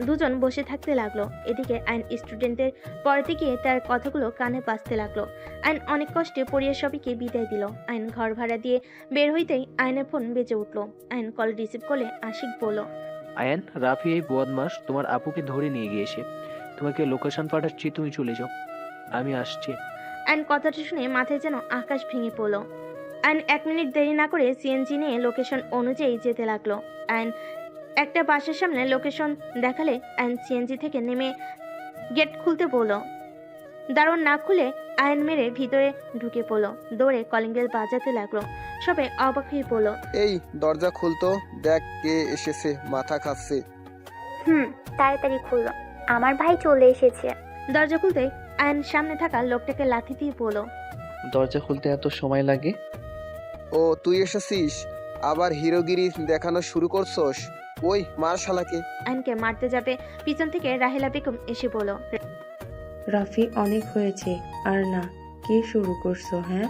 দুজন বসে থাকতে লাগলো। এদিকে আইন স্টুডেন্টদের পড়াতে গিয়ে তার কথাগুলো কানে বাজতে লাগলো। আইন অনেক কষ্টে পড়িয়ে সবাইকে বিদায় দিল। আইন ঘর ভাড়া দিয়ে বের হইতেই আয়নের ফোন বেজে উঠলো। আইন কল রিসিভ করলে আশিক বলল, আয়ান, রাফি এই বদমাস তোমার আপুকে ধরে নিয়ে গিয়েছে। তোমাকে লোকেশন পাঠাচ্ছি, তুমি চলে যাও, আমি আসছি। আইন কথাটা শুনে মাথায় যেন আকাশ ভেঙে পড়লো। আইন 1 মিনিট দেরি না করে সিএনজি নিয়ে লোকেশন অনুযায়ী যেতে লাগলো। আইন একটা বাসার সামনে লোকেশন দেখালে আইন সিএনজি থেকে নেমে গেট খুলতে বলল। দারুণ না খুলে আয়ন মেরে ভিতরে ঢুকে পড়লো। দৌড়ে কলিং বেল বাজাতে লাগলো। সবাই অবাক হয়ে পড়লো। এই দরজা খুলতো, দেখ কে এসেছে, মাথা খাচ্ছে। তাড়াতাড়ি খুললো, আমার ভাই চলে এসেছে। দরজা খুলতে আয়ন সামনে থাকা লোকটাকে লাথি দিয়ে পড়লো। দরজা খুলতে এত সময় লাগে? ও তুই এসেছিস, আবার হিরোগিরি দেখানো শুরু করছস? ওই মার শালাকে। আয়নকে মারতে যাবে, পিছন থেকে রাহেলা বেগম এসে বলল, রাফি অনেক হয়েছে, আর না। কি শুরু করছো? হ্যাঁ,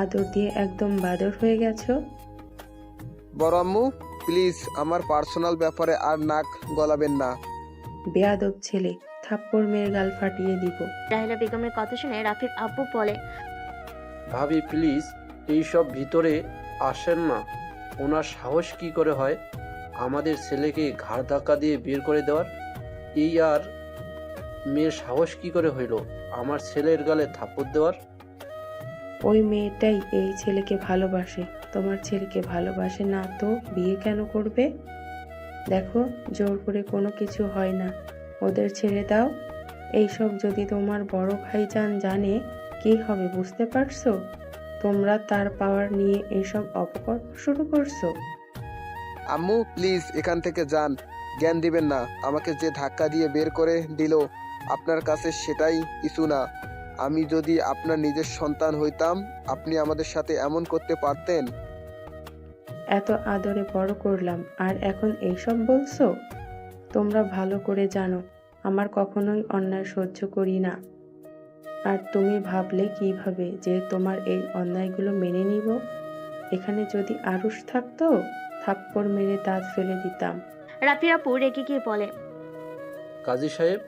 আদর দিয়ে একদম বাদর হয়ে গেছো। বড় আম্মু প্লিজ আমার পার্সোনাল ব্যাপারে আর নাক গলাবেন না। বেয়াদব ছেলে, থাপ্পড় মেরে গাল ফাটিয়ে দিব। রাহেলা বেগমের কথা শুনে রাফির আব্বু বলে, ভাবি প্লিজ এইসব ভিতরে আসেন না। ওনার সাহস কি করে হয় আমাদের ছেলেকে ঘাড় ধাক্কা দিয়ে বের করে দেওয়ার? এই আর মেয়ের সাহস কি করে হইল আমার ছেলের গালে থাপ্পড় দেওয়ার? ওই মেয়েটাই এই ছেলেকে ভালোবাসে, তোমার ছেলেকে ভালোবাসে না তো বিয়ে কেন করবে? দেখো, জোর করে কোনো কিছু হয় না, ওদের ছেড়ে দাও। এইসব যদি তোমার বড় ভাইজান জানে কি হবে বুঝতে পারছো? তোমরা তার পাওয়ার নিয়ে এইসব অপকর্ম শুরু করছো। আম্মু প্লিজ এখান থেকে যান, জ্ঞান দিবেন না। আমাকে যে ধাক্কা দিয়ে বের করে দিল আপনার কাছে সেটাই কিছু না। আমি যদি আপনার নিজের সন্তান হইতাম আপনি আমাদের সাথে এমন করতে পারতেন? এত আদরে বড় করলাম আর এখন এইসব বলছো? তোমরা ভালো করে জানো আমার কখনোই অন্যায় সহ্য করি না। আর তুমি ভাবলে কিভাবে যে তোমার এই অন্যায়গুলো মেনে নিব? এখানে যদি আরুষ থাকতো থাপ্পড় মেরে দাঁত ফেলে দিতাম। রাফির আপু রেগে গিয়ে বলে, কাজী সাহেব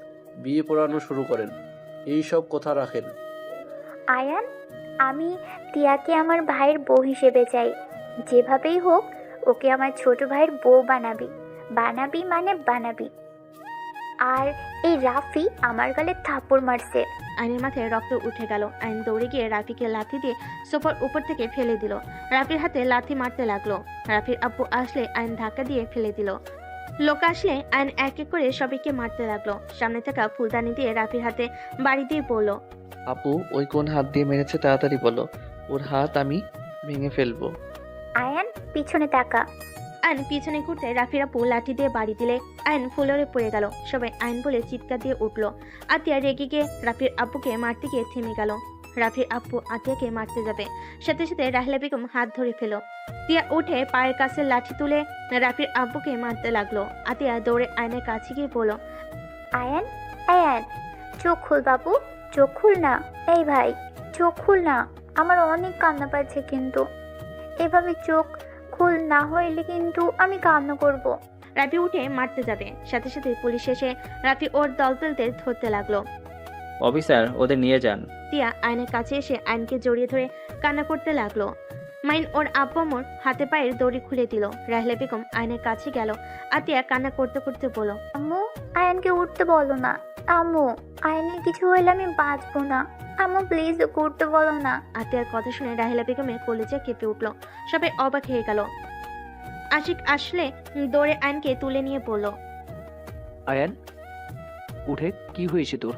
বিয়ে পড়ানো শুরু করেন, এই সব কথা রাখেন। আয়ান, আমি টিয়াকে আমার ভাইয়ের বউ হিসেবে চাই। যেভাবেই হোক ওকে আমার ছোট ভাইয়ের বউ বানাবি। বানাবি মানে বানাবি। আর এই রাফি আমার গালে থাপ্পড় মারছে। আইনের মাথায় রক্ত উঠে গেল। আইন দৌড়ে গিয়ে রাফিকে লাথি দিয়ে সোফার উপর থেকে ফেলে দিল। রাফির হাতে লাথি মারতে লাগলো। রাফির আব্বু আসলে আইন ধাক্কা দিয়ে ফেলে দিল। লোক আসলে আইন এক এক করে সবাইকে মারতে লাগলো। সামনে থাকা ফুলদানি দিয়ে রাফির হাতে বাড়ি দিয়ে পড়লো। আপু ওই কোন হাত দিয়ে মেরেছে তাড়াতাড়ি বলো, ওর হাত আমি ভেঙে ফেলবো। আয়ান পিছনে তাকা। আইন পিছনে ঘুরতে রাফির আপু লাঠি দিয়ে বাড়ি দিলে আইন ফ্লোরে পড়ে গেল। সবাই আইন বলে চিৎকার দিয়ে উঠলো। আতিয়া রেগে গিয়ে রাফির আব্বুকে মারতে গিয়ে থেমে গেল। রাফির আব্বু আতিয়াকে মারতে যাবে, সাথে সাথে রাহেলা বেগম হাত ধরে ফেল। তিয়া উঠে পায়ের কাছে লাঠি তুলে রাফির আব্বুকে মারতে লাগলো। আতিয়া দৌড়ে আয়নের কাছে গিয়ে বলল, আয়ান, আয়ান চোখ খুল বাবু, চোখ খুল না। এই ভাই চোখ খুল না, আমার অনেক কান্না পাচ্ছে। কিন্তু এভাবে চোখ খুল না হইলে কিন্তু আমি কান্না করব। রাফি উঠে মারতে যাবে, সাথে সাথে পুলিশ এসে রাফি ওর দলবেলদের ধরতে লাগলো। অফিসার ওদের নিয়ে যান। টিয়া আয়নের কাছে এসে আয়নকে জড়িয়ে ধরে কান্না করতে লাগলো। মাইন ওর আব্বু মোর হাতে পায়ের দড়ি খুলে দিল। রাহেলা বেগম আয়নের কাছে গেল। আতিয়া কান্না করতে করতে বলল, আম্মু আয়ানকে উঠতে বলো না। আম্মু আয়ানের কিছু হইলে আমি বাঁচবো না। আম্মু প্লিজ ওকে উঠতে বলো না। আতিয়ার কথা শুনে রাহেলা বেগমের কলেজে কেঁপে উঠলো। সবাই অবাক হয়ে গেল। আশিক আসলে দৌড়ে আয়নকে তুলে নিয়ে বলল, আয়ান উঠে, কি হয়েছে তোর?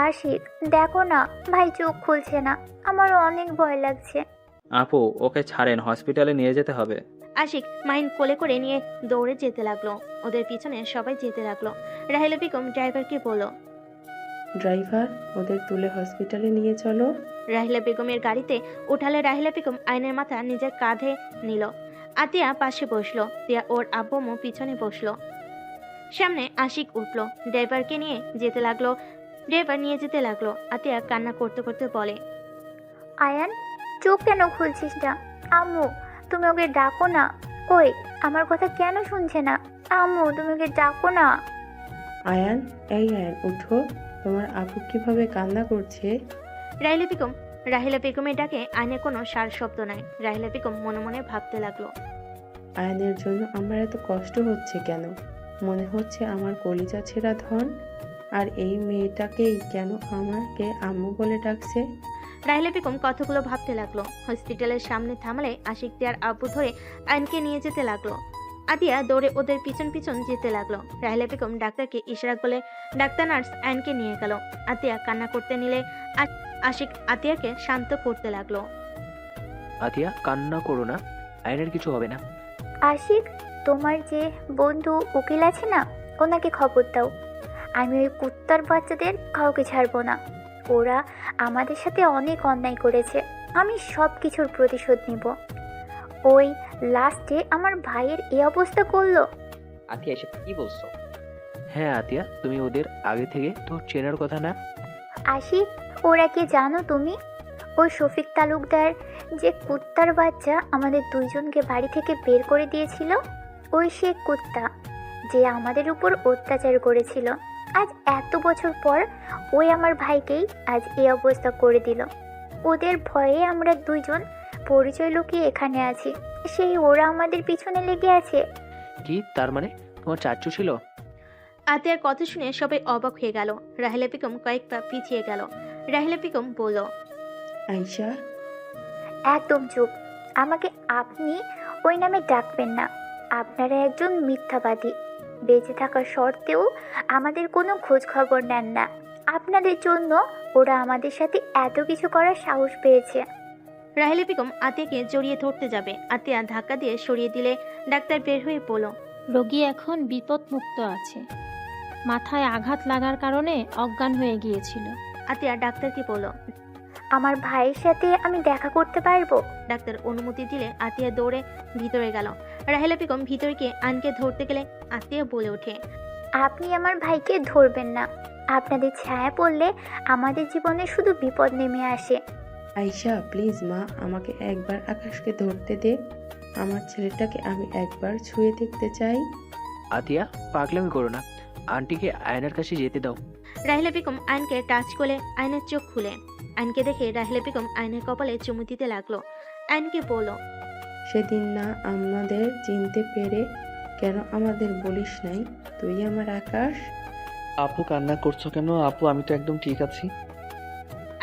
আশিক দেখো না, ভাই চোখ খুলছে না, আমার অনেক ভয় লাগছে। আপু ওকে ছাড়েন, হসপিটালে নিয়ে যেতে হবে। আশিক মাইন কোলে করে নিয়ে দৌড়ে যেতে লাগলো। ওদের পিছনে সবাই যেতে লাগলো। রাহেলা বেগম ড্রাইভারকে বলল, ড্রাইভার ওদের তুলে হসপিটালে নিয়ে চলো। রাহেলা বেগমের গাড়িতে উঠালে রাহেলা বেগম আয়নের মাথা নিজের কাঁধে নিল। আতিয়া পাশে বসলো। তিয়া ওর আব্বু পিছনে বসলো। সামনে আশিক উঠলো, ড্রাইভারকে নিয়ে যেতে লাগলো। ড্রাইভার নিয়ে যেতে লাগলো। আতিয়া কান্না করতে করতে বলে, আয়ান চোখ কেন খুলছিস না? আম্মু তুমি ওকে ডাকো না। ওই আমার কথা কেন শুনছে না? আম্মু তুমি ওকে ডাকো না। আয়ান, এই আয়ান উঠো, তোমার আপু কিভাবে কান্না করছে। রাহেলা বেগমের ডাকে আয়নের কোনো সার শব্দ নাই। রাহেলা বেগম মনে মনে ভাবতে লাগলো, আয়ানের জন্য আমার এত কষ্ট হচ্ছে কেন? মনে হচ্ছে আমার কলিজা ছেঁড়া ধন। আর এই মেয়েটাকেই কেন আমাকে আম্মু বলে ডাকছে? রাহেলা বেগম কথাগুলো ভাবতে লাগলো। হসপিটালের সামনে থামলে আশিক তিয়ার আব্বু ধরে আয়নকে নিয়ে যেতে লাগলো। আতিয়া দৌড়ে ওদের পিছন পিছন যেতে লাগলো। রাহেলা বেগম ডাক্তারকে ইশারা করলে ডাক্তার নার্স আয়নকে নিয়ে গেল। আতিয়া কান্না করতে নিলে আশিক আতিয়াকে শান্ত করতে লাগলো। আতিয়া, কান্না করো না, আয়নের কিছু হবে না। আশিক, তোমার যে বন্ধু উকিল আছে না, ওনাকে খবর দাও। আমি ওই কুত্তার বাচ্চাদের কাউকে ছাড়বো না। ওরা আমাদের সাথে অনেক অন্যায় করেছে। আমি সব কিছুর প্রতিশোধ নিব। ওই লাস্টে আমার ভাইয়ের এই অবস্থা করলো। আতিয়া, এসব কি বলছো? হ্যাঁ আতিয়া, তুমি ওদের আগে থেকে তো চেনার কথা না? আশিক, ওরা কে জানো তুমি? ওই শফিক তালুকদার যে কুত্তার বাচ্চা আমাদের দুইজনকে বাড়ি থেকে বের করে দিয়েছিল, ওই সে কুত্তা যে আমাদের উপর অত্যাচার করেছিল। আজ এত বছর পর ওই আমার ভাইকেই আজ এই অবস্থা করে দিল। ওদের ভয়ে আমরা দুইজন পরিচয় লুকিয়ে এখানে আছি, সেই ওরা আমাদের পিছনে লেগে আছে। কি তার মানে তোমার চাচু ছিল? আতিয়ার কথা শুনে সবাই অবাক হয়ে গেল। রাহেলা বেগম কয়েক পা পিছিয়ে গেল। রাহেলা বেগম বলল, আয়শা, একদম চুপ। আমাকে আপনি ওই নামে ডাকবেন না। আপনারা একজন মিথ্যাবাদী। বেঁচে থাকা সত্ত্বেও আমাদের কোনো খোঁজ খবর নেন না। আপনাদের জন্য ওরা আমাদের সাথে এত কিছু করার সাহস পেয়েছে। রাহেলা বেগম আতিয়াকে জড়িয়ে ধরতে যাবে। আতিয়া ধাক্কা দিয়ে সরিয়ে দিলে ডাক্তার বের হয়ে বলল, রোগী এখন বিপদমুক্ত আছে, মাথায় আঘাত লাগার কারণে অজ্ঞান হয়ে গিয়েছিল। আতিয়া ডাক্তারকে বলল, আমার ভাইয়ের সাথে আমি দেখা করতে পারবো? ডাক্তার অনুমতি দিলে আতিয়া দৌড়ে ভিতরে গেল। রাহেলা বেগম ভিতরে গিয়ে আয়নকে ধরতে গেলে আতিয়া বলে ওঠে, আপনি আমার ভাইকে ধরবেন না। আপনাদের ছায়া পড়লে আমাদের জীবনে শুধু বিপদ নেমে আসে। আয়শা প্লিজ মা, আমাকে একবার আকাশকে ধরতে দে। আমার ছেলেটাকে আমি একবার ছুঁয়ে দেখতে চাই। আতিয়া, পাগলামি করো না, আন্টিকে আয়নার কাছে যেতে দাও। রাহেলা বেগম আয়নকে টাচ করে আয়নের চোখ খুলে। আয়নকে দেখে রাহেলা বেগম আয়নের কপালে চুমু দিতে লাগলো। আয়নকে বলল, সেদিন না আমাদের চিনতে পেরে কেন আমাদের বলিস নাই তুই আমার আকাশ? আপু, কান্না করছো কেন? আপু, আমি তো একদম ঠিক আছি।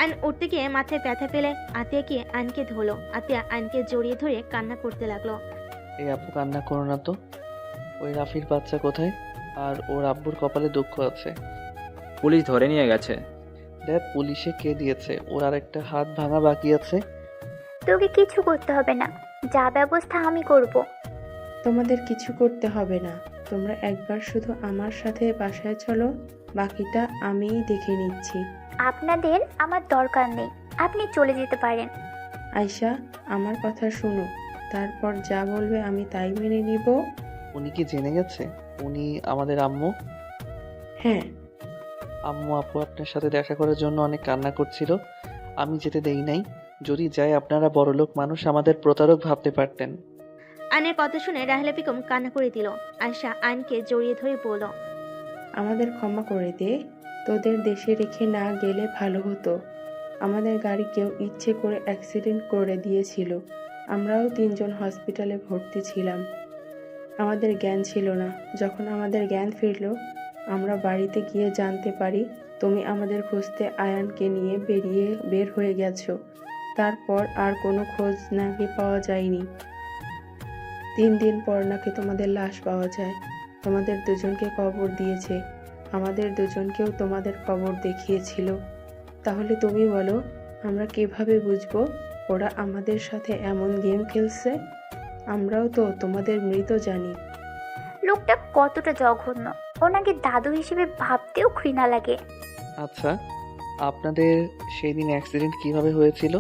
আয়ন উঠতে গিয়ে মাথায় ব্যথা পেলে আতিয়া গিয়ে আয়নকে ধরলো। আতিয়া আয়নকে জড়িয়ে ধরে কান্না করতে লাগলো। এই আপু, কান্না করো না তো। ওই রাফির বাচ্চা কোথায়? আর ওর আব্বুর কপালে দুঃখ আছে। পুলিশ ধরে নিয়ে গেছে। দেখ, পুলিশে কে দিয়েছে, ওর আর একটা হাত ভাঙা বাকি আছে। তোকে কিছু করতে হবে না, যা ব্যবস্থা আমি করব। তোমাদের কিছু করতে হবে না, তোমরা একবার শুধু আমার সাথে বাসায় চলো, বাকিটা আমিই দেখে নিচ্ছি। আপনাদের আমার দরকার নেই, আপনি চলে যেতে পারেন। আয়শা, আমার কথা শোনো, তারপর যা বলবে আমি তাই মেনে নিব। উনি কি জেনে গেছে উনি আমাদের আম্মু? হ্যাঁ। আম্মু, আপু আপনার সাথে দেখা করার জন্য অনেক কান্না করছিল। আমি যেতে দেই নাই। যদি যাই আপনারা বড়লোক মানুষ, আমাদের প্রতারক ভাবতে পারতেন। আয়নের কথা শুনে রাহেলা বেগম কান্না করে দিল। আয়শা আয়নকে জড়িয়ে ধরে বলল, আমাদের ক্ষমা করে দে, তোদের দেশে রেখে না গেলে ভালো হতো। আমাদের গাড়ি কেউ ইচ্ছে করে অ্যাক্সিডেন্ট করে দিয়েছিল। আমরাও 3 জন হসপিটালে ভর্তি ছিলাম। আমাদের জ্ঞান ছিল না। যখন আমাদের জ্ঞান ফিরল, আমরা বাড়িতে গিয়ে জানতে পারি তুমি আমাদের খুঁজতে আয়ানকে নিয়ে বের হয়ে গেছো। তারপর আর কোনো খোঁজ নাকি পাওয়া যায়নি। 3 দিন পর নাকি তোমাদের লাশ পাওয়া যায়। তোমাদের দুজনকে কবর দিয়েছে, আমাদের দুজনকেও তোমাদের কবর দেখিয়েছিল। তাহলে তুমি বলো, আমরা কিভাবে বুঝবো ওরা আমাদের সাথে এমন গেম খেলছে? আমরাও তো তোমাদের মৃত জানি। লোকটা কতটা জঘন্য, ওনাকে দাদু হিসেবে ভাবতেও ঘৃণা লাগে। আচ্ছা, আপনাদের সেই দিন অ্যাক্সিডেন্ট কিভাবে হয়েছিল?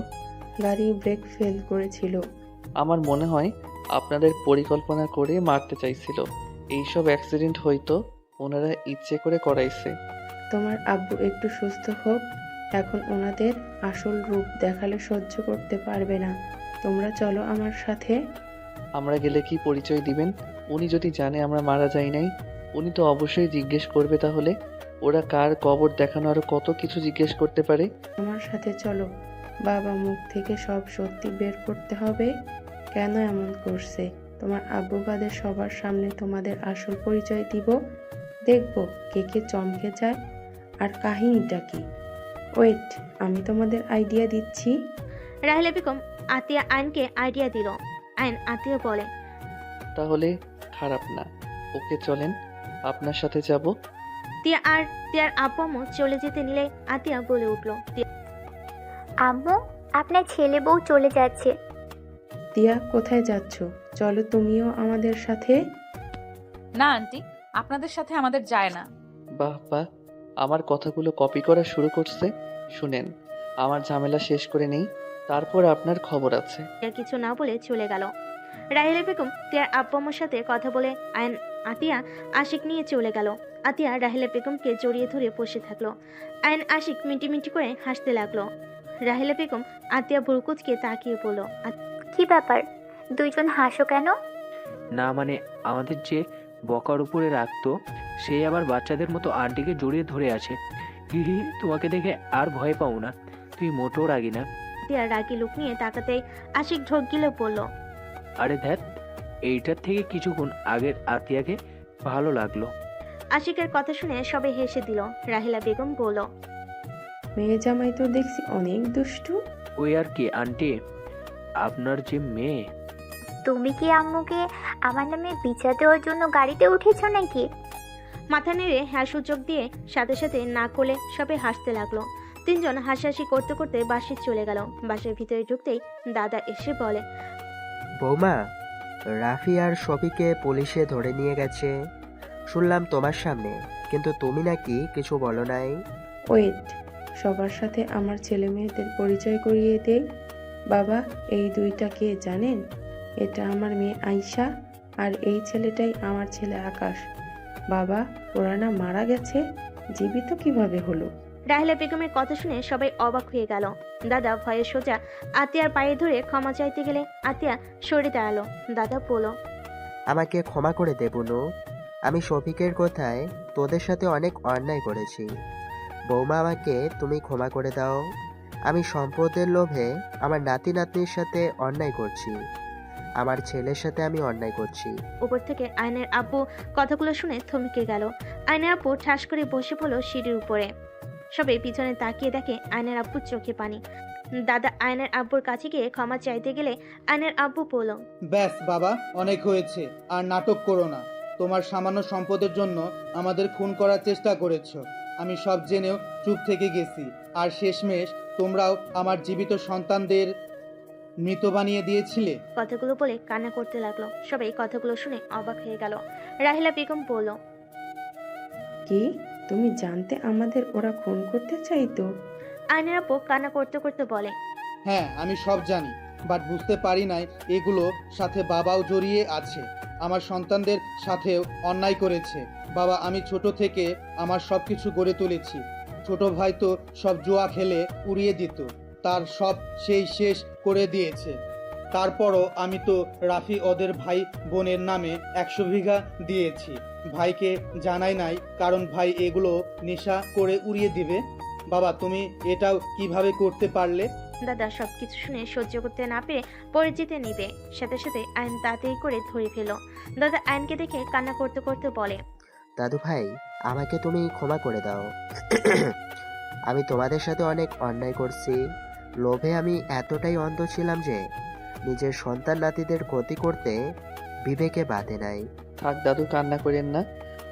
গাড়ি ব্রেক ফেল করেছিল। আমার মনে হয় আপনাদের পরিকল্পনা করে মারতে চাইছিল। এইসব অ্যাক্সিডেন্ট হয়তো ওনারা ইচ্ছে করে করাইছে। তোমার আব্বু একটু সুস্থ হোক, এখন ওনাদের আসল রূপ দেখালে সহ্য করতে পারবে না। তোমরা চলো আমার সাথে। আমরা গেলে কি পরিচয় দিবেন? উনি যদি জানে আমরা মারা যাই নাই, উনি তো অবশ্যই জিজ্ঞেস করবে। তাহলে ওরা কার কবর দেখানো, আরো কত কিছু জিজ্ঞেস করতে পারে। আমার সাথে চলো, বাবা মুখ থেকে সব সত্যি বের করতে হবে। কেন এমন করছে? তোমার আব্বু বাদে সবার সামনে তোমাদের আসল পরিচয় দিব। দেখবো কে কে চমকে যায় আর কাহিনীটা কি। ওয়েট, আমি তোমাদের আইডিয়া দিচ্ছি। রাহেলা বেগম আতিয়া আয়নকে আইডিয়া দিল। আয়ন আতিয়া বলে, তাহলে খারাপ না। ওকে চলেন, আপনার সাথে যাব। তিয়ার আব্বু আম্মু চলে যেতে নিলে আতিয়া বলে উঠল, আম্মু, আপনার ছেলে বউ চলে যাচ্ছে। তিয়া, কোথায় যাচ্ছ? চলো তুমিও আমাদের সাথে। না আন্টি, আপনাদের সাথে আমাদের যায় না। বাহ বাহ, আমার কথাগুলো কপি করা শুরু করছে। শুনেন, আমার ঝামেলা শেষ করে নেই, তারপর আপনার খবর আছে। তিয়া কিছু না বলে চলে গেল। রাহিলা বেগম তিয়ার আব্বু আম্মুর সাথে কথা বলে আতিয়া আশিক নিয়ে চলে গেল। আতিয়া রাহিলা বেগমকে জড়িয়ে ধরে বসে থাকলো। আয়ন আশিক মিটি করে হাসতে লাগলো। রাহিলা বেগম আতিয়া বুরকুচকে তাকিয়ে বলল, কি ব্যাপার, দুইজন হাসো কেন? না মানে আমাদের যে বকার উপরে রাখতো সে আবার বাচ্চাদের মতো আন্টিকে জড়িয়ে ধরে আছে। হিহি, তোমাকে দেখে আর ভয় পাও না, তুই মোটেও রাগি না। তিয়ার রাগি লুক নিয়ে তাকাতেই আশিক ঢোক গিলে বলল, আরে ধ্যাত, এইটার থেকে কিছুক্ষণ আগের আতিয়াকে ভালো লাগলো। আশিকের কথা শুনে সবাই হেসে দিল। রাহিলা বেগম বলল, মেয়ে জামাই তো দেখছি অনেক দুষ্টু। ওই আর কি আন্টি, আপনার যে মেয়ে। তুমি কি আম্মুকে আমার নামে বিচার দেওয়ার জন্য গাড়িতে উঠেছো নাকি? মাথা নেড়ে হ্যাঁ সূচক দিয়ে সাথে সাথে না করলে সবাই হাসতে লাগলো। তিনজন হাসাহাসি করতে করতে বাসে চলে গেল। বাসের ভিতরে ঢুকতেই দাদা এসে বলে, বৌমা, রাফি আর শফিকে পুলিশে ধরে নিয়ে গেছে শুনলাম তোমার সামনে, কিন্তু তুমি নাকি কিছু বলো নাই। ওয়েট, সবার সাথে আমার ছেলে মেয়েদের পরিচয় করিয়ে দেই। বাবা, এই দুইটা কে জানেন? এটা আমার মেয়ে আয়শা, আর এই ছেলেটাই আমার ছেলে আকাশ। বাবা, ওরা না মারা গেছে, জীবিত কিভাবে হলো? রাহিলা বেগমের কথা শুনে সবাই অবাক হয়ে গেল। দাদা ভয়ে সোজা আতিয়ার পায়ে ধরে ক্ষমা চাইতে গেলে আতিয়া সরে দাঁড়ালো। দাদা বলল, আমাকে ক্ষমা করে দে বুনু, আমি শফিকের কথায় তোদের সাথে অনেক অন্যায় করেছি। বৌমা, আমাকে তুমি ক্ষমা করে দাও। আমি সম্পদের লোভে আমার নাতি নাতনির সাথে অন্যায় করছি, আমার ছেলের সাথে আমি অন্যায় করছি। উপর থেকে আয়নের আব্বু কথাগুলো শুনে থমকে গেল। আয়নের আব্বু ঠাস করে বসে পড়ল সিঁড়ির উপরে। সবাই পিছনে তাকিয়ে দেখে আয়নের আব্বুর চোখে পানি। দাদা আয়নের আব্বুর কাছে গিয়ে ক্ষমা চাইতে গেলে আয়নের আব্বু বলল, ব্যাস বাবা, অনেক হয়েছে, আর নাটক করো না। তোমার সামান্য সম্পদের জন্য আমাদের খুন করার চেষ্টা করেছো, আমি সব জেনেও চুপ থেকে গেছি, আর শেষমেশ তোমরাও আমার জীবিত সন্তানদের মৃত বানিয়ে দিয়েছিলে। কথাগুলো বলে কান্না করতে লাগলো। সবাই কথাগুলো শুনে অবাক হয়ে গেল। রাহিলা বেগম বলল, কি, তুমি জানতে আমাদের ওরা খুন করতে চাইতো? আয়নের আব্বু কান্না করতে করতে বলে, হ্যাঁ, আমি সব জানি, বাট বুঝতে পারি নাই এগুলো সাথে বাবাও জড়িয়ে আছে। আমার সন্তানদের সাথেও অন্যায় করেছে। বাবা, আমি ছোট থেকে আমার সব কিছু গড়ে তুলেছি। ছোট ভাই তো সব জুয়া খেলে উড়িয়ে দিত, তার সব সেই শেষ করে দিয়েছে। তারপরও আমি তো রাফি ওদের ভাই বোনের নামে 100 বিঘা দিয়েছি। ভাইকে জানাই নাই, কারণ ভাই এগুলো নেশা করে উড়িয়ে দিবে। বাবা, তুমি এটাও কিভাবে করতে পারলে? দাদা সবকিছু শুনে সহ্য করতে না পেরে পড়ে যেতে নিবে। সাথে সাথে আইন তাড়াতাড়ি করে ধরে ফেলো। দাদা আইনকে দেখে কান্না করতে করতে বলে, দাদু ভাই, আমাকে তুমি ক্ষমা করে দাও। আমি তোমাদের সাথে অনেক অন্যায় করছি। লোভে আমি এতটাই অন্ধ ছিলাম যে নিজের সন্তান নাতিদের ক্ষতি করতে বিবেকে বাধে নাই। থাক দাদু, কান্না করেন না।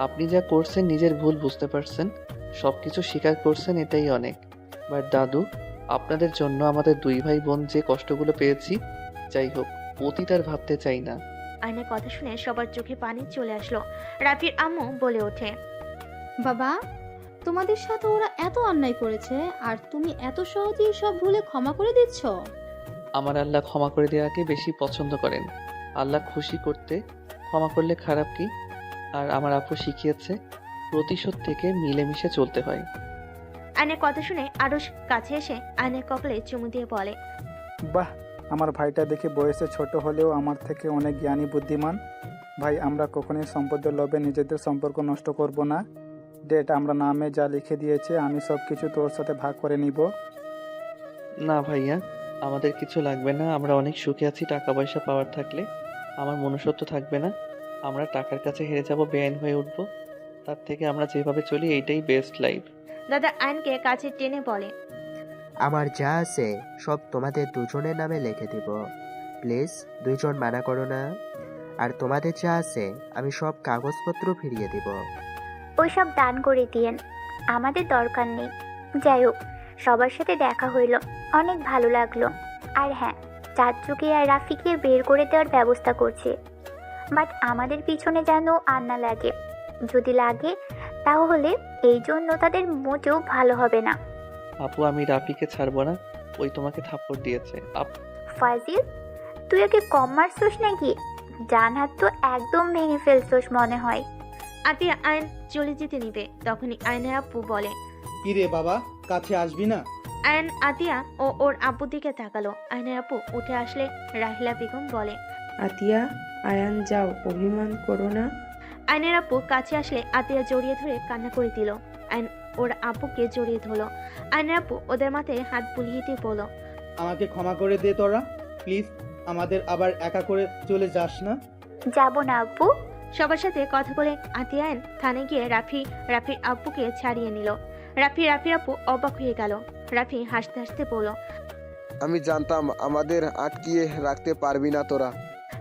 আপনি যা করছেন নিজের ভুল বুঝতে পারছেন, সবকিছু স্বীকার করছেন, এটাই অনেক। বাট দাদু, আপনাদের জন্য আমাদের 2 ভাই বোন যে কষ্টগুলো পেয়েছি, যাই হোক, অতীত আর ভাবতে চাই না। আয়নের কথা শুনে সবার চোখে পানি চলে আসলো। রাফির আম্মু বলে ওঠে, বাবা, তোমাদের সাথে ওরা এত অন্যায় করেছে আর তুমি এত সহজেই সব ভুলে ক্ষমা করে দিচ্ছ? আমার আল্লাহ ক্ষমা করে দেওয়াকে বেশি পছন্দ করেন। আল্লাহ খুশি করতে ক্ষমা করলে খারাপ কি? আর আমার আপু শিখিয়েছে প্রতিশোধ থেকে মিলেমিশে চলতে হয়। আয়নের কথা শুনে আরশ কাছে এসে আয়নের কপালে চুমু দিয়ে বলে, বাহ, আমার ভাইটা দেখে বয়সে ছোট হলেও আমার থেকে অনেক জ্ঞানী বুদ্ধিমান। ভাই, আমরা কখনোই সম্পদের লোভে নিজেদের সম্পর্ক নষ্ট করব না। ডেট আমরা নামে যা লিখে দিয়েছে আমি সব কিছু তোর সাথে ভাগ করে নিব। না ভাইয়া, আমাদের কিছু লাগবে না। আমরা অনেক সুখে আছি। টাকা পয়সা পাওয়ার থাকলে আমার মনুষ্যত্ব থাকবে না। আমরা টাকার কাছে হেরে যাব, বেআইন হয়ে উঠবো। তার থেকে আমরা যেভাবে চলি এইটাই বেস্ট লাইফ। দাদা আয়নকে কাছে টেনে বলে, আমার যা আছে সব তোমাদের দুজনের নামে লিখে দিব। প্লিজ, দুইজন মানা করো না। আর তোমাদের যা আছে আমি সব কাগজপত্র ফিরিয়ে দিব। ওইসব দান করে দিয়েন, আমাদের দরকার নেই। যাই হোক, সবার সাথে দেখা হইল, অনেক ভালো লাগলো। আর হ্যাঁ, চাচুকে আর রাফিকে বের করে দেওয়ার ব্যবস্থা করছে, বাট আমাদের পিছনে যেন আর না লাগে। যদি লাগে তাহলে এই জন্য তাদের মোটেও ভালো হবে না। আপু আমি রাফিকে ছাড়বো না, ওই তোমাকে থাপ্পড় দিয়েছে। ফাজিল, তুই ওকে কম মারছস নাকি? ডান হাত তো একদম ভেঙে ফেলছস মনে হয়। আতিয়া আয়ন চলে যেতে নিবে, তখনই আয়নের আপু বলে, কি রে বাবা, কাছে আসবি না? আয়ন আতিয়া ও ওর আব্বুর দিকে তাকালো। আয়নের আপু উঠে আসলে রাহিলা বেগম বলে, আতিয়া, আয়ান যাও, অভিমান করো না। আয়নের আপু কাছে আসলে আতিয়া জড়িয়ে ধরে কান্না করে দিল। আয়ন ওর আপুকে জড়িয়ে ধরলো। আয়নের আপু ওদের মাথায় হাত বুলিয়ে দিয়ে বলল, আমাকে ক্ষমা করে দে তোরা, প্লিজ। আমাদের আবার একা করে চলে যাস না। যাব না আব্বু। সবার সাথে কথা বলে আতিয়া আয়ন থানায় গিয়ে রাফির আব্বুকে ছাড়িয়ে নিল। রাফির আপু অবাক হয়ে গেল। রাফি হাসতে হাসতে বলল, আমি জানতাম আমাদের আটকিয়ে রাখতে পারবি না তোরা।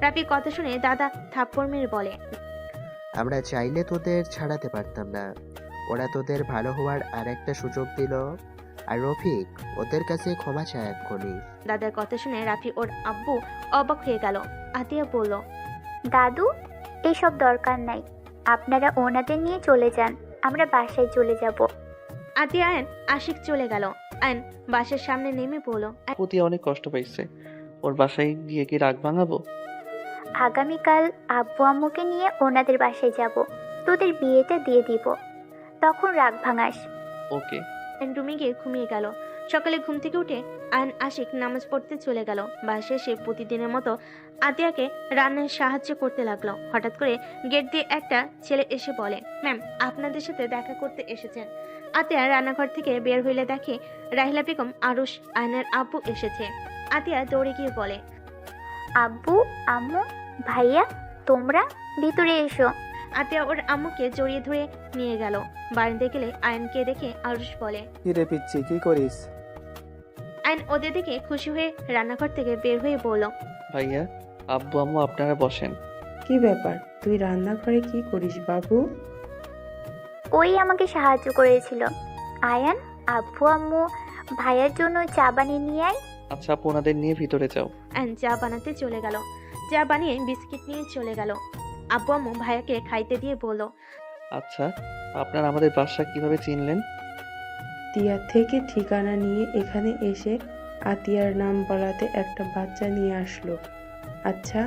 রাফির কথা শুনে দাদা থাপ্পড় মেরে বলে, আমরা চাইলে তোদের ছাড়াতে পারতাম না, ওরা তোদের ভালো হওয়ার আর একটা সুযোগ দিল। আর রফিক, ওদের কাছে ক্ষমা চায় এক্ষুনি। দাদার কথা শুনে রাফি ওর আব্বু অবাক হয়ে গেল। আতিয়া বলল, দাদু, এসব দরকার নাই, আপনারা ওনাদের নিয়ে চলে যান, আমরা বাসায় চলে যাব। আতিয়া আয়ন আশিক চলে গেল। আয়ন বাসার সামনে নেমে পড়ল। পুতি অনেক কষ্ট পাইছে, ওর বাসায় গিয়ে কি রাগ ভাঙাবো? আগামীকাল আব্বু আম্মুকে নিয়ে ওনাদের বাসায় যাব, তোদের বিয়েটা দিয়ে দিব, তখন রাগ ভাঙাস। ওকে। রুমে গিয়ে ঘুমিয়ে গেল। সকালে ঘুম থেকে উঠে আয়ন আশিক নামাজ পড়তে চলে গেল। বাসায় এসে প্রতিদিনের মতো আতিয়াকে রান্নায় সাহায্য করতে লাগলো। হঠাৎ করে গেট দিয়ে একটা ছেলে এসে বলে, ম্যাম আপনাদের সাথে দেখা করতে এসেছেন। আতিয়া রান্নাঘর থেকে বের হইলে দেখে রাহিলা বেগম আরুষ আয়নের আব্বু এসেছে। আতিয়া দৌড়ে গিয়ে বলে, আব্বু, আম্মু, ভাইয়া, তোমরা ভিতরে এসো। আতিয়া ওর আম্মুকে জড়িয়ে ধরে নিয়ে গেল। বারান্দায় গেলে আয়নকে দেখে আরুষ বলে, কি রে পিচ্ছি, কি করিস? আয়ন ওদের দেখে খুশি হয়ে রান্নাঘর থেকে বের হয়ে বলল, ভাইয়া, আব্বু আম্মু আপনারা বসেন। কি ব্যাপার, তুই রান্নাঘরে কি করিস বাবু? ওই আমাকে সাহায্য করেছিল। আয়ান, আব্বু আম্মু ভাইয়ার জন্য চা বানিয়ে নিয়ে আয়। আচ্ছা আপু, ওনাদের নিয়ে ভিতরে যাও। আয়ন চা বানাতে চলে গেল। চা বানিয়ে বিস্কিট নিয়ে চলে গেল। আব্বু আম্মু ভাইয়াকে খাইতে দিয়ে বলল, আচ্ছা আপনারা আমাদের বাসা কিভাবে চিনলেন? টিয়া থেকে ঠিকানা নিয়ে এখানে এসে আতিয়ার নাম বলাতে একটা বাচ্চা নিয়ে আসলো। আচ্ছা,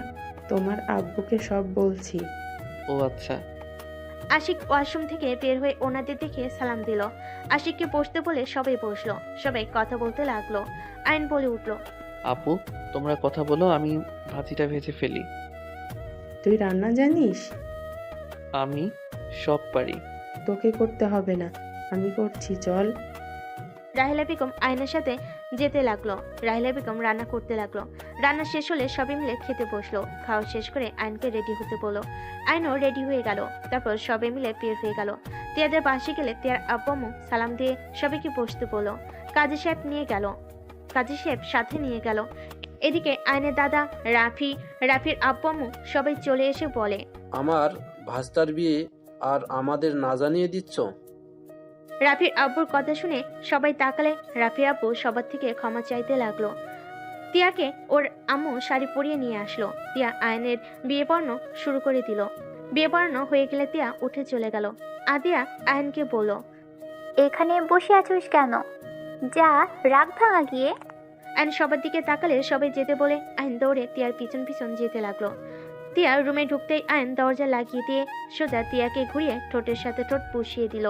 তোমার আব্বুকে সব বলছি। ও আচ্ছা। আশিক ওয়াশরুম থেকে বের হয়ে ওনাদের দেখে সালাম দিল। আশিককে বসতে বলে সবাই বসলো। সবাই কথা বলতে লাগলো। আয়ন বলে উঠলো, আপু তোমরা কথা বলো, আমি ভাজিটা ভেজে ফেলি। তুই রান্না জানিস? আমি সব পারি। তোকে করতে হবে না, আমি করছি, চল। রাহিলা বেগম আয়নের সাথে যেতে লাগলো। রাহিলা বেগম রান্না করতে লাগলো। রান্না শেষ হলে সবাই মিলে খেতে বসলো। খাওয়া শেষ করে আয়নকে রেডি হতে বললো। আয়নও রেডি হয়ে গেল। তারপর সবাই মিলে বের হয়ে গেল। তিয়াদের পাশে গেলে তিয়ার আব্বু আম্মু সালাম দিয়ে সবাইকে বসতে বললো। কাজী সাহেব সাথে নিয়ে গেল। এদিকে আয়নের দাদা রাফির আব্বু আম্মু সবাই চলে এসে বলে, আমার ভাস্তার বিয়ে আর আমাদের না জানিয়ে দিচ্ছ? রাফির আব্বুর কথা শুনে সবাই তাকালে। রাফির আব্বু সবার থেকে ক্ষমা চাইতে লাগলো। তিয়াকে ওর আম্মু শাড়ি পরিয়ে নিয়ে আসলো। তিয়া আয়নের বিয়ে পড়ানো শুরু করে দিল। বিয়ে পড়ানো হয়ে গেলে তিয়া উঠে চলে গেল। আদিয়া আয়নকে বলল, এখানে বসে আছিস কেন? যা, রাগ ভাঙা গিয়ে। আয়ন সবার দিকে তাকালে সবাই যেতে বলে আয়ন দৌড়ে তিয়ার পিছন পিছন যেতে লাগলো। তিয়া রুমে ঢুকতেই আয়ন দরজা লাগিয়ে দিয়ে সোজা তিয়াকে ঘুরিয়ে ঠোঁটের সাথে ঠোঁট পুষিয়ে দিল।